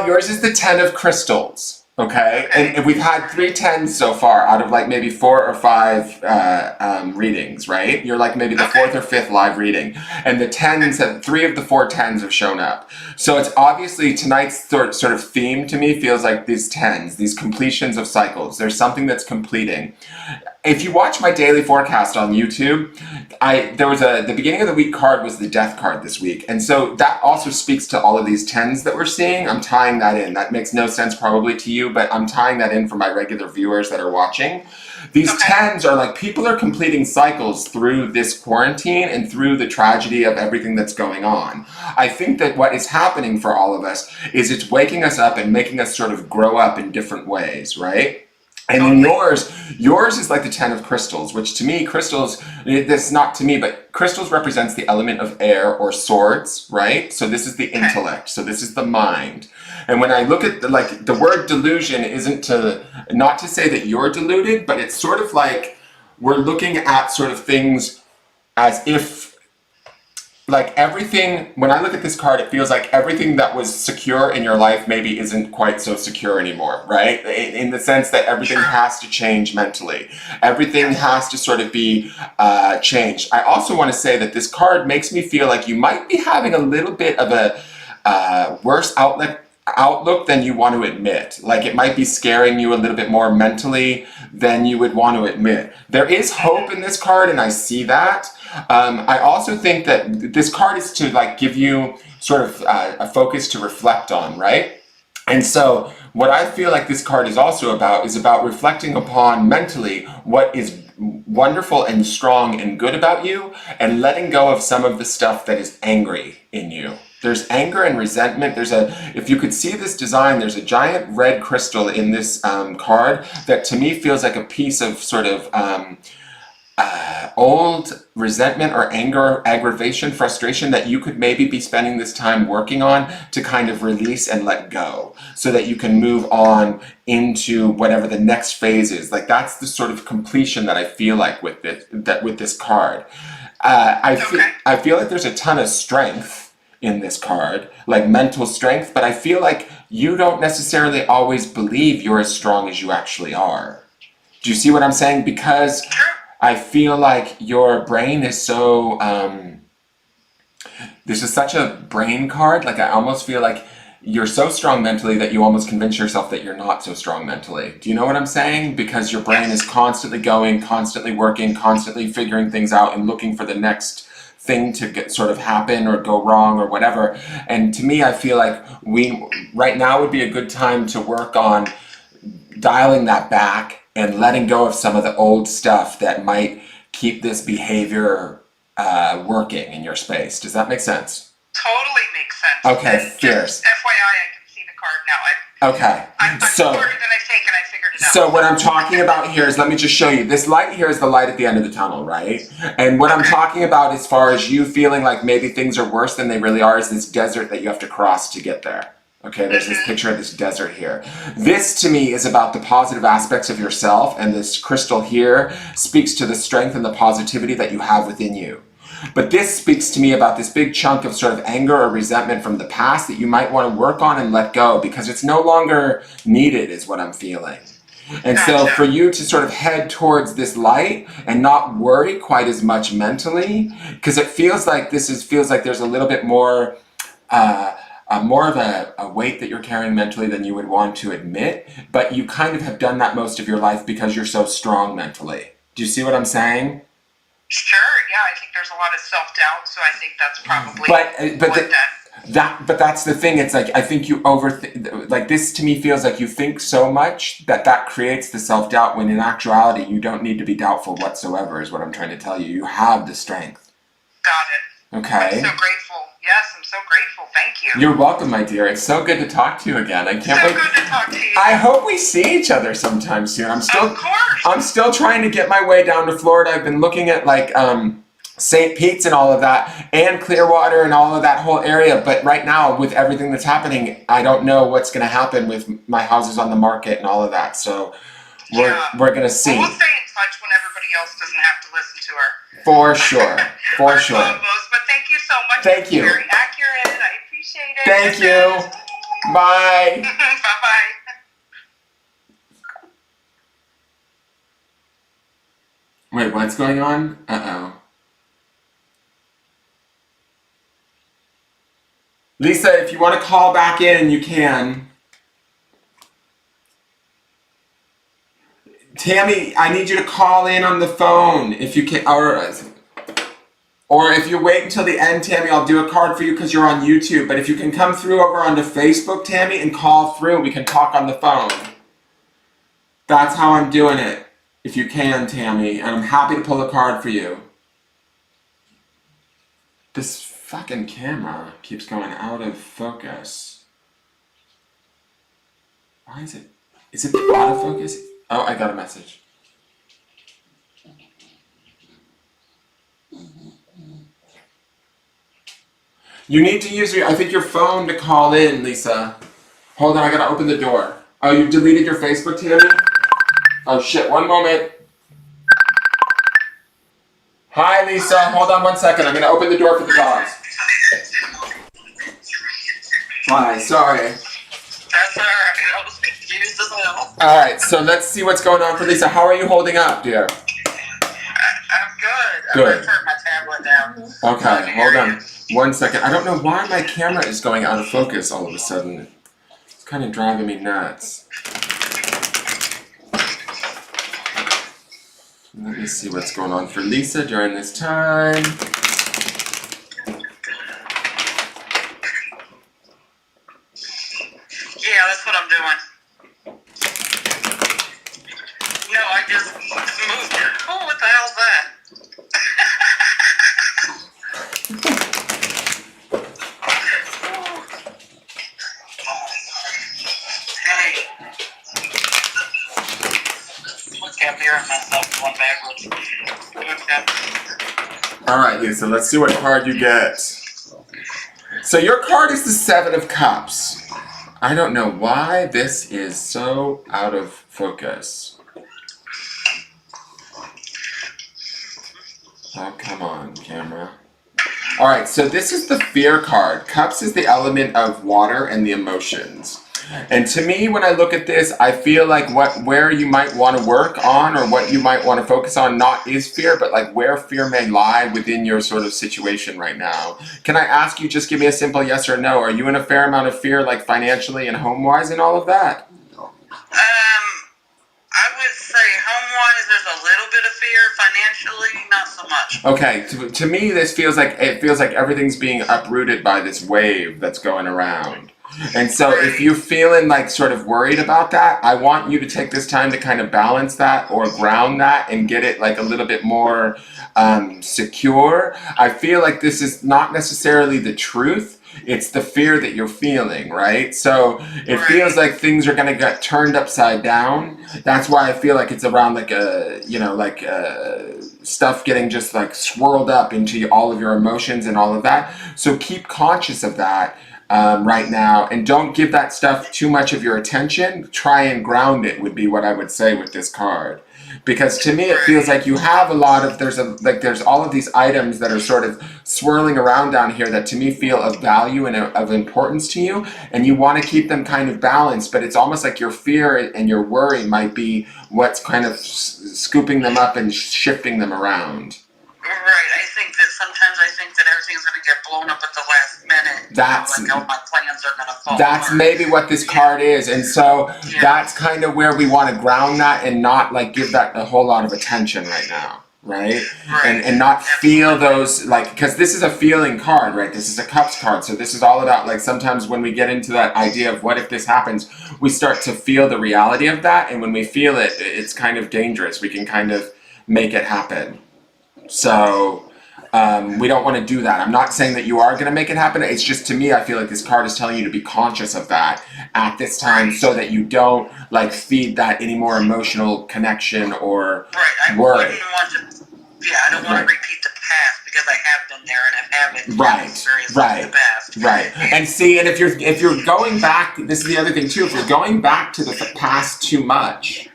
[SPEAKER 1] yours is the 10 of crystals. Okay, and we've had 3 10s so far out of like maybe 4 or 5 readings, right? You're like maybe the 4th or 5th live reading, and the 10s, 3 of the 4 10s have shown up. So it's obviously tonight's sort of theme to me feels like these 10s, these completions of cycles. There's something that's completing. If you watch my daily forecast on YouTube, the beginning of the week card was the death card this week. And so that also speaks to all of these 10s that we're seeing. I'm tying that in. That makes no sense probably to you, but I'm tying that in for my regular viewers that are watching. These 10s are like people are completing cycles through this quarantine and through the tragedy of everything that's going on. I think that what is happening for all of us is it's waking us up and making us sort of grow up in different ways, right? And then yours is like the 10 of crystals, which to me, crystals, this not to me, but crystals represents the element of air or swords, right? So this is the intellect. So this is the mind. And when I look at the word delusion isn't not to say that you're deluded, but it's sort of like we're looking at sort of things as if like everything, when I look at this card, it feels like everything that was secure in your life maybe isn't quite so secure anymore, right? In the sense that everything has to change mentally. Everything has to sort of be changed. I also want to say that this card makes me feel like you might be having a little bit of a worse outlook than you want to admit. Like it might be scaring you a little bit more mentally than you would want to admit. There is hope in this card, and I see that. I also think that this card is to like give you sort of a focus to reflect on, right? And so what I feel like this card is also about is about reflecting upon mentally what is wonderful and strong and good about you and letting go of some of the stuff that is angry in you. There's anger and resentment. If you could see this design, there's a giant red crystal in this card that to me feels like a piece of sort of old resentment or anger, aggravation, frustration that you could maybe be spending this time working on to kind of release and let go so that you can move on into whatever the next phase is. Like that's the sort of completion that I feel like with this card. I feel like there's a ton of strength in this card, like mental strength, but I feel like you don't necessarily always believe you're as strong as you actually are. Do you see what I'm saying? Because I feel like your brain is so, this is such a brain card, like I almost feel like you're so strong mentally that you almost convince yourself that you're not so strong mentally. Do you know what I'm saying? Because your brain is constantly going, constantly working, constantly figuring things out and looking for the next thing to get sort of happen or go wrong or whatever. And to me, I feel like right now would be a good time to work on dialing that back and letting go of some of the old stuff that might keep this behavior working in your space. Does that make sense?
[SPEAKER 2] Totally makes sense.
[SPEAKER 1] Okay,
[SPEAKER 2] and
[SPEAKER 1] fierce.
[SPEAKER 2] Just FYI, I can see the card now.
[SPEAKER 1] Okay,
[SPEAKER 2] I'm
[SPEAKER 1] so
[SPEAKER 2] smarter than I think, and I figured it out.
[SPEAKER 1] so what I'm talking about here is, let me just show you. This light here is the light at the end of the tunnel, right? And what I'm talking about as far as you feeling like maybe things are worse than they really are is this desert that you have to cross to get there. Okay, there's this picture of this desert here. This to me is about the positive aspects of yourself, and this crystal here speaks to the strength and the positivity that you have within you. But this speaks to me about this big chunk of sort of anger or resentment from the past that you might want to work on and let go because it's no longer needed, is what I'm feeling. And so for you to sort of head towards this light and not worry quite as much mentally, because it feels like feels like there's a little bit more more of a weight that you're carrying mentally than you would want to admit, but you kind of have done that most of your life because you're so strong mentally. Do you see what I'm saying?
[SPEAKER 2] Sure, yeah, I think there's a lot of self-doubt, so I think that's probably
[SPEAKER 1] but that's the thing. It's like I think you like this to me feels like you think so much that creates the self-doubt when in actuality you don't need to be doubtful whatsoever, is what I'm trying to tell you. You have the strength.
[SPEAKER 2] Got it.
[SPEAKER 1] Okay.
[SPEAKER 2] I'm so grateful. Yes, I'm so grateful. Thank you.
[SPEAKER 1] You're welcome, my dear. It's so good to talk to you again. I can't wait.
[SPEAKER 2] So good to talk to you.
[SPEAKER 1] I hope we see each other sometime soon.
[SPEAKER 2] Of course.
[SPEAKER 1] I'm still trying to get my way down to Florida. I've been looking at like St. Pete's and all of that, and Clearwater and all of that whole area. But right now, with everything that's happening, I don't know what's going to happen with my houses on the market and all of that. So we're going to see.
[SPEAKER 2] Well, we'll stay in touch when everybody else doesn't have to listen to her.
[SPEAKER 1] For sure. For sure.
[SPEAKER 2] But thank you so much.
[SPEAKER 1] Thank you.
[SPEAKER 2] Very accurate. I appreciate it.
[SPEAKER 1] Thank you. Bye.
[SPEAKER 2] Bye-bye.
[SPEAKER 1] Wait, what's going on? Uh-oh. Lisa, if you want to call back in, you can. Tammy, I need you to call in on the phone if you can, or if you wait until the end, Tammy, I'll do a card for you because you're on YouTube. But if you can come through over onto Facebook, Tammy, and call through, we can talk on the phone. That's how I'm doing it. If you can, Tammy, and I'm happy to pull a card for you. This fucking camera keeps going out of focus. Why is it? Is it out of focus? Oh, I got a message. You need to use your phone to call in, Lisa. Hold on, I gotta open the door. Oh, you deleted your Facebook, Tammy? Oh shit, one moment. Hi, Lisa, hold on 1 second. I'm gonna open the door for the dogs. Hi, sorry.
[SPEAKER 2] That's alright. I was confused as well.
[SPEAKER 1] Alright, so let's see what's going on for Lisa. How are you holding up, dear?
[SPEAKER 2] I'm good.
[SPEAKER 1] Good.
[SPEAKER 2] I'm gonna turn my tablet down.
[SPEAKER 1] Okay, hold on 1 second. I don't know why my camera is going out of focus all of a sudden. It's kind of driving me nuts. Let me see what's going on for Lisa during this time.
[SPEAKER 2] Yeah, that's what I'm doing. No, I just moved it. Oh, what the hell's that? Hey. Look up here and myself going backwards. Okay.
[SPEAKER 1] Alright, Lisa, let's see what card you get. So your card is the Seven of Cups. I don't know why this is so out of focus. Oh, come on, camera. Alright, so this is the Fear card. Cups is the element of water and the emotions. And to me, when I look at this, I feel like where you might want to work on or what you might want to focus on not is fear, but like where fear may lie within your sort of situation right now. Can I ask you, just give me a simple yes or no? Are you in a fair amount of fear, like financially and home-wise and all of that?
[SPEAKER 2] I would say home-wise, there's a little bit of fear. Financially, not so much.
[SPEAKER 1] Okay, to me, this feels like everything's being uprooted by this wave that's going around. And so if you're feeling like sort of worried about that, I want you to take this time to kind of balance that or ground that and get it like a little bit more secure. I feel like this is not necessarily the truth. It's the fear that you're feeling, right? So it feels like things are going to get turned upside down. That's why I feel like it's around like stuff getting just like swirled up into all of your emotions and all of that. So keep conscious of that right now, and don't give that stuff too much of your attention. Try and ground it would be what I would say with this card. Because to me it feels like you have a lot of, there's all of these items that are sort of swirling around down here that to me feel of value and of importance to you, and you want to keep them kind of balanced, but it's almost like your fear and your worry might be what's kind of scooping them up and shifting them around.
[SPEAKER 3] Right, I think that sometimes I think that everything's going to get blown up at the last minute.
[SPEAKER 1] That's
[SPEAKER 3] like how my plans are going to fall
[SPEAKER 1] That's
[SPEAKER 3] apart.
[SPEAKER 1] maybe what this card is, and so that's kind of where we want to ground that and not like give that a whole lot of attention right now, right? And not feel those, like, because this is a feeling card, right? This is a cups card, so this is all about like sometimes when we get into that idea of what if this happens, we start to feel the reality of that, and when we feel it, it's kind of dangerous. We can kind of make it happen. So we don't want to do that. I'm not saying that you are going to make it happen. It's just, to me, I feel like this card is telling you to be conscious of that at this time so that you don't like feed that any more emotional connection or worry.
[SPEAKER 3] I don't want to repeat the past because I have been there and I've had experience in the past.
[SPEAKER 1] Right. And see, and if you're going back, this is the other thing too, if you're going back to the past too much,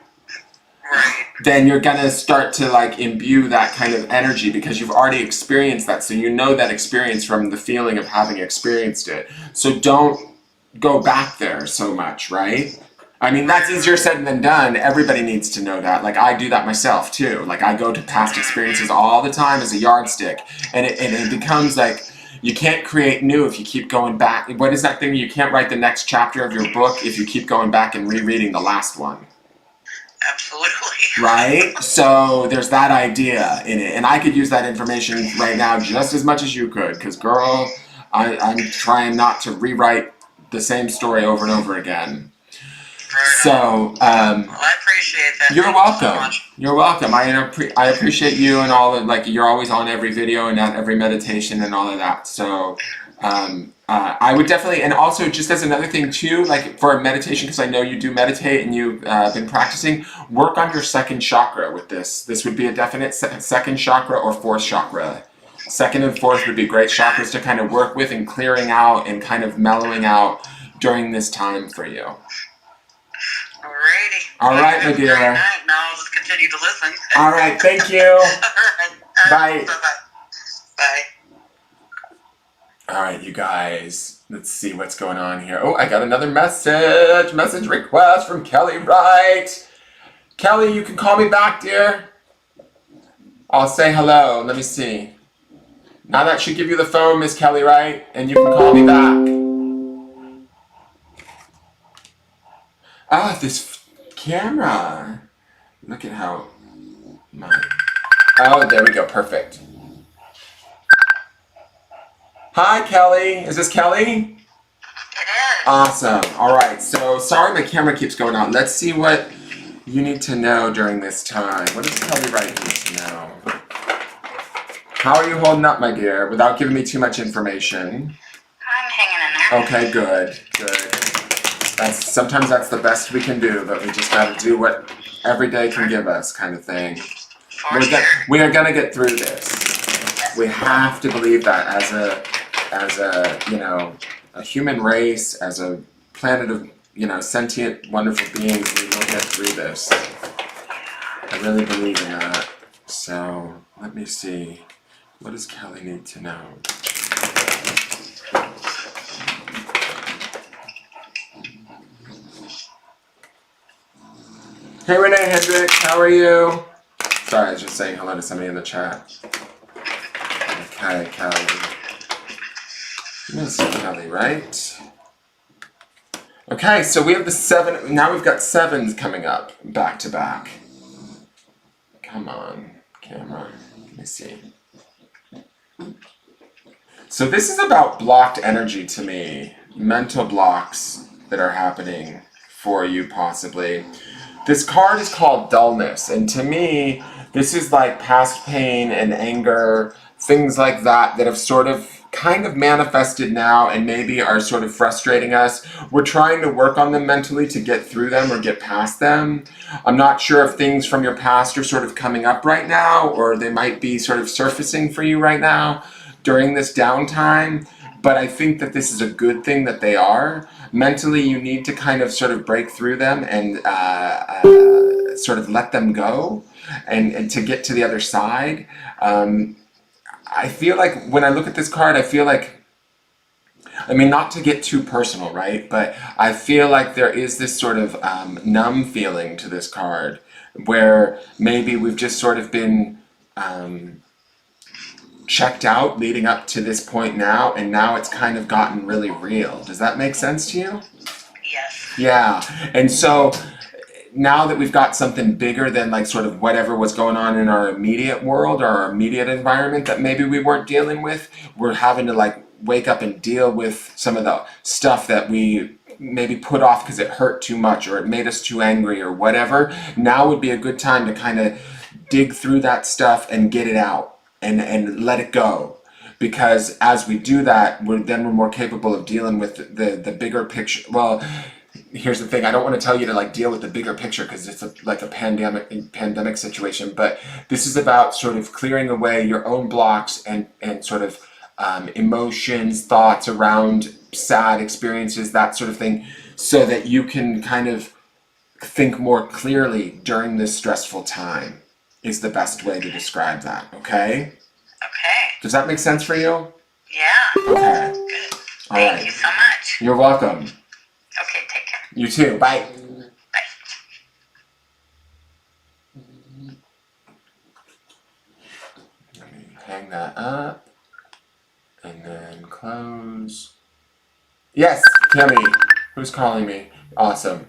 [SPEAKER 1] then you're gonna start to like imbue that kind of energy because you've already experienced that, so you know that experience from the feeling of having experienced it. So don't go back there so much, right? I mean, that's easier said than done. Everybody needs to know that. Like, I do that myself too. Like, I go to past experiences all the time as a yardstick, and it becomes like you can't create new if you keep going back. What is that thing? You can't write the next chapter of your book if you keep going back and rereading the last one.
[SPEAKER 3] Absolutely.
[SPEAKER 1] Right? So there's that idea in it. And I could use that information right now just as much as you could. Because, girl, I'm trying not to rewrite the same story over and over again. So,
[SPEAKER 3] I appreciate that.
[SPEAKER 1] You're welcome. You're welcome. I appreciate you and all of, like, you're always on every video and at every meditation and all of that. So, I would definitely, and also just as another thing too, like for a meditation, because I know you do meditate and you've been practicing, work on your second chakra with this. This would be a definite second chakra or fourth chakra. Second and fourth would be great chakras to kind of work with and clearing out and kind of mellowing out during this time for you.
[SPEAKER 3] Alrighty.
[SPEAKER 1] All right, my dear.
[SPEAKER 3] Now I'll just continue to listen.
[SPEAKER 1] All right, thank you.
[SPEAKER 3] All right.
[SPEAKER 1] Bye.
[SPEAKER 3] Bye.
[SPEAKER 1] All right, you guys, let's see what's going on here. Oh, I got another message request from Kelly Wright. Kelly, you can call me back, dear. I'll say hello. Let me see. Now that should give you the phone, Miss Kelly Wright, and you can call me back. Ah, this camera. Look at how oh, there we go. Perfect. Hi, Kelly. Is this Kelly?
[SPEAKER 2] It is.
[SPEAKER 1] Awesome. All right. So, sorry my camera keeps going out. Let's see what you need to know during this time. What does Kelly Wright need to know? How are you holding up, my dear, without giving me too much information?
[SPEAKER 2] I'm hanging in there. Okay,
[SPEAKER 1] good. Sometimes that's the best we can do, but we just got to do what every day can give us, kind of thing. We are going to get through this. We have to believe that as a human race, as a planet of, sentient, wonderful beings, we will get through this. I really believe in that. So, let me see. What does Kelly need to know? Hey, Renee Hendricks, how are you? Sorry, I was just saying hello to somebody in the chat. Okay, Kelly. Miss Kelly, right? Okay, so we have the 7. Now we've got 7s coming up back to back. Come on, camera. Let me see. So this is about blocked energy to me. mental blocks that are happening for you possibly. This card is called dullness, and to me, this is like past pain and anger, things like that that have sort of kind of manifested now and maybe are sort of frustrating us. We're trying to work on them mentally to get through them or get past them. I'm not sure if things from your past are sort of coming up right now, or they might be sort of surfacing for you right now during this downtime, but I think that this is a good thing that they are. Mentally, you need to kind of sort of break through them and sort of let them go and to get to the other side. I feel like when I look at this card, I feel like, I mean, not to get too personal, right? But I feel like there is this sort of numb feeling to this card where maybe we've just sort of been checked out leading up to this point now, and now it's kind of gotten really real. Does that make sense to you?
[SPEAKER 3] Yes.
[SPEAKER 1] Yeah. And so now that we've got something bigger than like sort of whatever was going on in our immediate world or our immediate environment that maybe we weren't dealing with, we're having to like wake up and deal with some of the stuff that we maybe put off because it hurt too much or it made us too angry or whatever. Now would be a good time to kind of dig through that stuff and get it out and let it go. Because as we do that, we're more capable of dealing with the bigger picture. Well, here's the thing, I don't want to tell you to like deal with the bigger picture because it's like a pandemic situation, but this is about sort of clearing away your own blocks and sort of emotions, thoughts around sad experiences, that sort of thing, so that you can kind of think more clearly during this stressful time is the best way to describe that, okay?
[SPEAKER 3] Okay.
[SPEAKER 1] Does that make sense for you?
[SPEAKER 3] Yeah.
[SPEAKER 1] Okay.
[SPEAKER 3] Good.
[SPEAKER 1] All
[SPEAKER 3] Thank
[SPEAKER 1] right.
[SPEAKER 3] you so much.
[SPEAKER 1] You're welcome.
[SPEAKER 3] Okay, take care.
[SPEAKER 1] You too. Bye.
[SPEAKER 3] Bye.
[SPEAKER 1] Let me hang that up and then close. Yes, Tammy. Who's calling me? Awesome.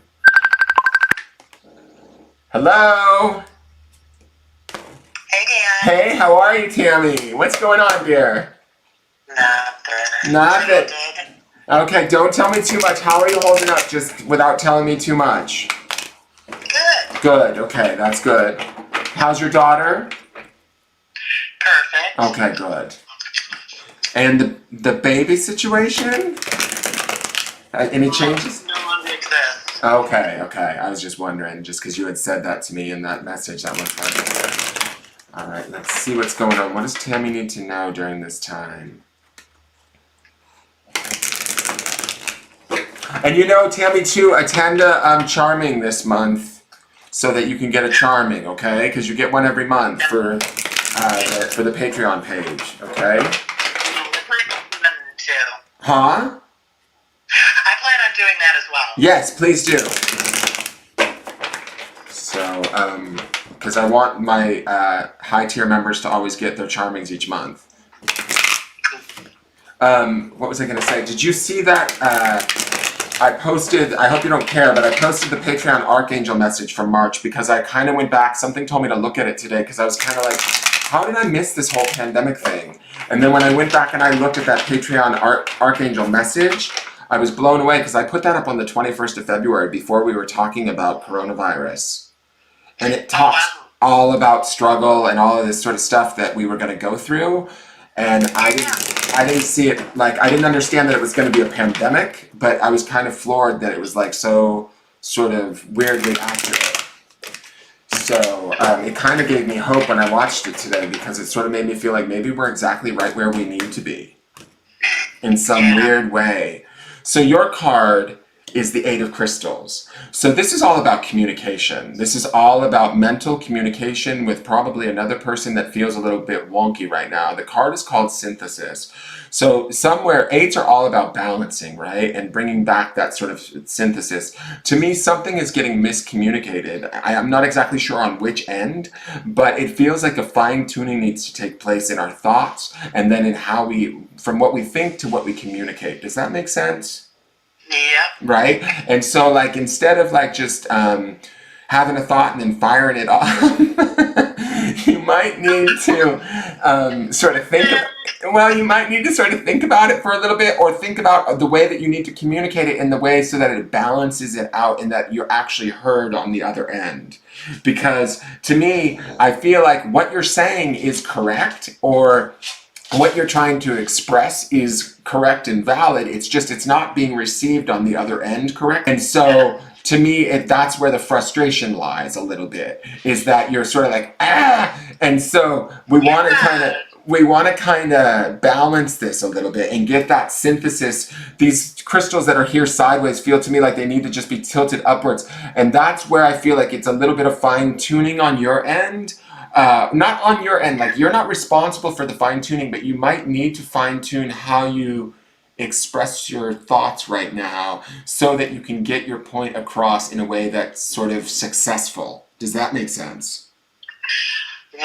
[SPEAKER 1] Hello.
[SPEAKER 3] Hey, Dan.
[SPEAKER 1] Hey, how are you, Tammy? What's going on, dear?
[SPEAKER 3] Nothing.
[SPEAKER 1] Nothing.
[SPEAKER 3] Good.
[SPEAKER 1] Okay, don't tell me too much. How are you holding up just without telling me too much?
[SPEAKER 3] Good.
[SPEAKER 1] Good, okay, that's good. How's your daughter?
[SPEAKER 3] Perfect.
[SPEAKER 1] Okay, good. And the baby situation? Any changes?
[SPEAKER 3] No longer exists.
[SPEAKER 1] Okay. I was just wondering, just because you had said that to me in that message that one time. All right, let's see what's going on. What does Tammy need to know during this time? And you know, Tammy, too, attend a Charming this month so that you can get a Charming, okay? Because you get one every month for the Patreon page, okay? Huh?
[SPEAKER 3] I plan on doing that as well.
[SPEAKER 1] Yes, please do. So, because I want my high tier members to always get their Charmings each month. What was I going to say? Did you see that I posted, I hope you don't care, but I posted the Patreon Archangel message from March because I kind of went back, something told me to look at it today because I was kind of like, how did I miss this whole pandemic thing? And then when I went back and I looked at that Patreon Archangel message, I was blown away because I put that up on the 21st of February before we were talking about coronavirus. And it talks all about struggle and all of this sort of stuff that we were going to go through. And I didn't see it, like, I didn't understand that it was going to be a pandemic, but I was kind of floored that it was like so sort of weirdly accurate. So it kind of gave me hope when I watched it today because it sort of made me feel like maybe we're exactly right where we need to be in some weird way. So your card is the Eight of Crystals. So this is all about communication. This is all about mental communication with probably another person that feels a little bit wonky right now. The card is called Synthesis. So somewhere, eights are all about balancing, right? And bringing back that sort of synthesis. To me, something is getting miscommunicated. I'm not exactly sure on which end, but it feels like a fine-tuning needs to take place in our thoughts and then in how we, from what we think to what we communicate. Does that make sense?
[SPEAKER 3] Yeah.
[SPEAKER 1] Right? And so like instead of like just having a thought and then firing it off, might need to sort of think well, you might need to sort of think about it for a little bit, or think about the way that you need to communicate it in the way so that it balances it out and that you're actually heard on the other end. Because to me, I feel like what you're saying is correct, or what you're trying to express is correct and valid. It's just, it's not being received on the other end correct. And so to me, that's where the frustration lies a little bit, is that you're sort of like, ah, and so we want to kind of balance this a little bit and get that synthesis. These crystals that are here sideways feel to me like they need to just be tilted upwards. And that's where I feel like it's a little bit of fine tuning on your end. Not on your end, like you're not responsible for the fine tuning, but you might need to fine tune how you express your thoughts right now so that you can get your point across in a way that's sort of successful. Does that make sense?
[SPEAKER 3] 100%,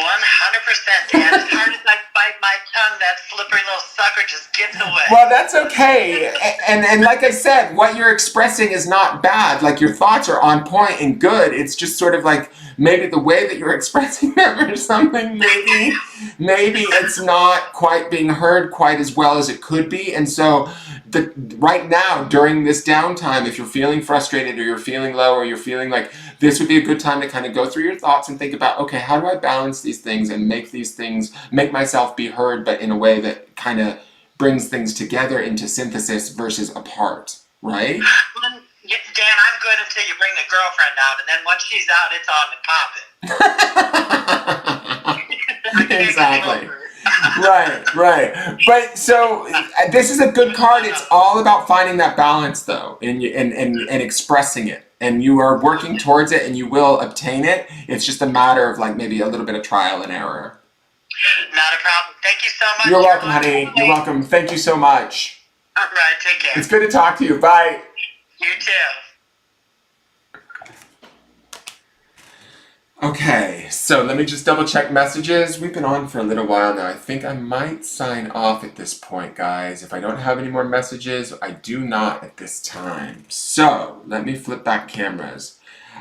[SPEAKER 3] Dan. As hard as I bite my tongue, that slippery little sucker just gets away.
[SPEAKER 1] Well, that's okay. And like I said, what you're expressing is not bad. Like, your thoughts are on point and good. It's just sort of like maybe the way that you're expressing them or something, maybe it's not quite being heard quite as well as it could be. And so right now, during this downtime, if you're feeling frustrated or you're feeling low or you're feeling like, this would be a good time to kind of go through your thoughts and think about, okay, how do I balance these things and make myself be heard, but in a way that kind of brings things together into synthesis versus apart, right?
[SPEAKER 3] Dan, I'm good until you bring the girlfriend out, and then once she's out, it's on and popping.
[SPEAKER 1] Exactly. Right. But so this is a good card. It's all about finding that balance, though, and expressing it. And you are working towards it, and you will obtain it. It's just a matter of like maybe a little bit of trial and error.
[SPEAKER 3] Not a problem. Thank you so much.
[SPEAKER 1] You're welcome, honey. You're welcome. Thank you so much.
[SPEAKER 3] All right. Take care.
[SPEAKER 1] It's good to talk to you. Bye.
[SPEAKER 3] You too.
[SPEAKER 1] Okay, so let me just double check messages. We've been on for a little while now. I think I might sign off at this point, guys. If I don't have any more messages, I do not at this time. So let me flip back cameras.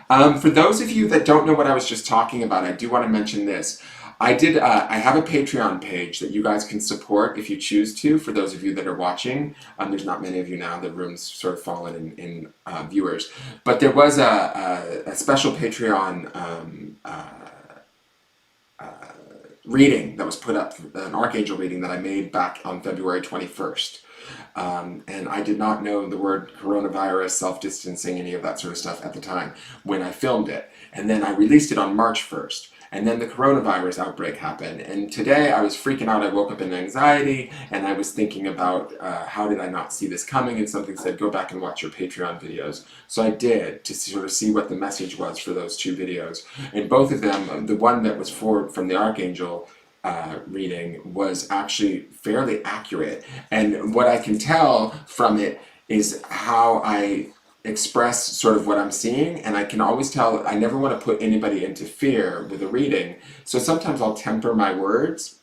[SPEAKER 1] For those of you that don't know what I was just talking about, I do want to mention this. I have a Patreon page that you guys can support if you choose to, for those of you that are watching. There's not many of you now, the room's sort of fallen in viewers. But there was a special Patreon reading that was put up, an Archangel reading that I made back on February 21st. And I did not know the word coronavirus, self-distancing, any of that sort of stuff at the time when I filmed it. And then I released it on March 1st. And then the coronavirus outbreak happened. And today I was freaking out. I woke up in anxiety, and I was thinking about how did I not see this coming? And something said, go back and watch your Patreon videos. So I did, to sort of see what the message was for those two videos. And both of them, the one that was from the Archangel reading was actually fairly accurate. And what I can tell from it is how I express sort of what I'm seeing, and I can always tell. I never want to put anybody into fear with a reading, so sometimes I'll temper my words,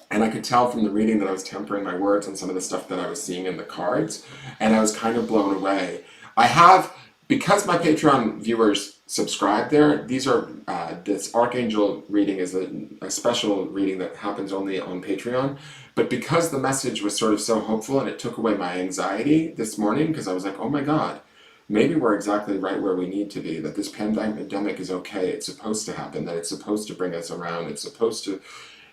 [SPEAKER 1] and I could tell from the reading that I was tempering my words on some of the stuff that I was seeing in the cards, and I was kind of blown away. Because my Patreon viewers subscribe there, these are this Archangel reading is a special reading that happens only on Patreon. But because the message was sort of so hopeful, and it took away my anxiety this morning, because I was like, oh my God, maybe we're exactly right where we need to be, that this pandemic is okay, it's supposed to happen, that it's supposed to bring us around,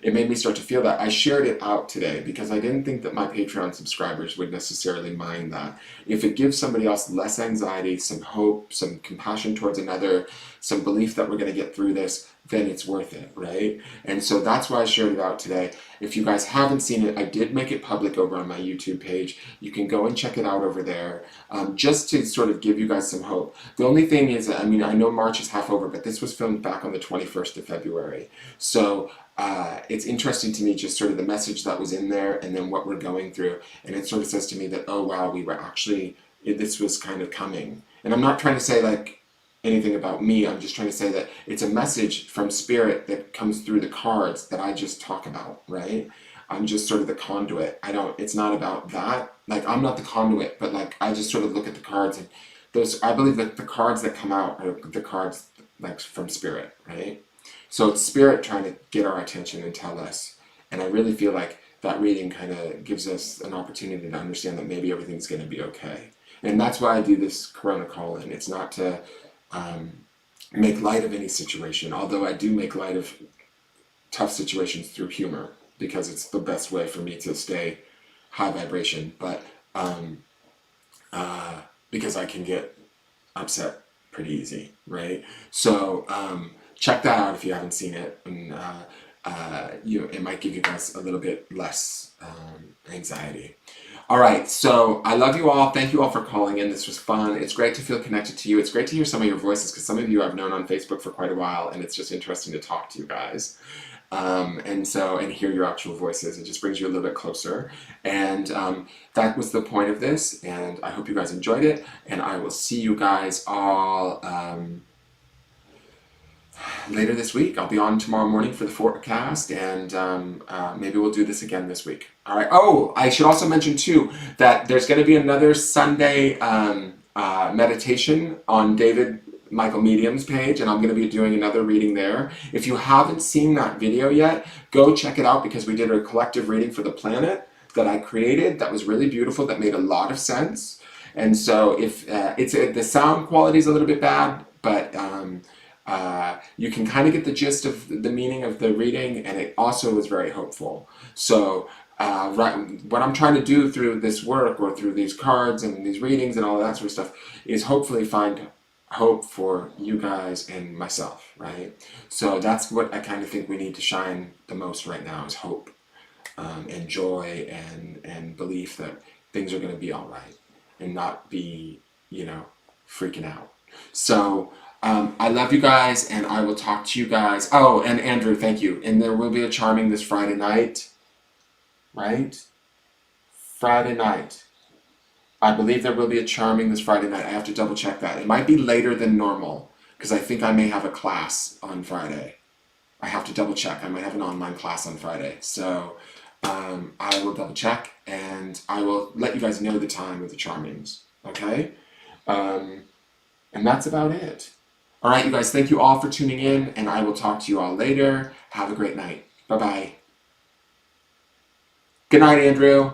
[SPEAKER 1] it made me start to feel that. I shared it out today because I didn't think that my Patreon subscribers would necessarily mind that. If it gives somebody else less anxiety, some hope, some compassion towards another, some belief that we're going to get through this, then it's worth it, right? And so that's why I shared it out today. If you guys haven't seen it, I did make it public over on my YouTube page. You can go and check it out over there, just to sort of give you guys some hope. The only thing is, I mean, I know March is half over, but this was filmed back on the 21st of February. So it's interesting to me, just sort of the message that was in there and then what we're going through. And it sort of says to me that, oh wow, this was kind of coming. And I'm not trying to say like anything about me, I'm just trying to say that it's a message from Spirit that comes through the cards that I just talk about, right? I'm just sort of the conduit. It's not about that. Like, I'm not the conduit, but like, I just sort of look at the cards, and I believe that the cards that come out are the cards like from Spirit, right? So it's spirit trying to get our attention and tell us. And I really feel like that reading kind of gives us an opportunity to understand that maybe everything's going to be okay. And that's why I do this Corona call-in. It's not to make light of any situation, although I do make light of tough situations through humor, because it's the best way for me to stay high vibration. But because I can get upset pretty easy, right? So check that out if you haven't seen it, and it might give you guys a little bit less anxiety. All right, so I love you all. Thank you all for calling in. This was fun. It's great to feel connected to you. It's great to hear some of your voices, because some of you I've known on Facebook for quite a while, and it's just interesting to talk to you guys. And hear your actual voices. It just brings you a little bit closer. And that was the point of this, and I hope you guys enjoyed it, and I will see you guys all later this week. I'll be on tomorrow morning for the forecast, and maybe we'll do this again this week. All right. Oh, I should also mention too that there's going to be another Sunday meditation on David Michael Medium's page, and I'm going to be doing another reading there. If you haven't seen that video yet, go check it out, because we did a collective reading for the planet that I created that was really beautiful, that made a lot of sense. And so if the sound quality is a little bit bad, but you can kind of get the gist of the meaning of the reading, and it also was very hopeful. So what I'm trying to do through this work, or through these cards and these readings and all that sort of stuff, is hopefully find hope for you guys and myself, right? So that's what I kind of think we need to shine the most right now, is hope and joy and belief that things are going to be all right, and not be, freaking out. So I love you guys, and I will talk to you guys. Oh, and Andrew, thank you. And there will be a charming this Friday night, right? Friday night. I believe there will be a charming this Friday night. I have to double check that. It might be later than normal, because I think I may have a class on Friday. I have to double check. I might have an online class on Friday. So I will double check, and I will let you guys know the time of the charmings. Okay? And that's about it. All right, you guys, thank you all for tuning in, and I will talk to you all later. Have a great night. Bye-bye. Good night, Andrew.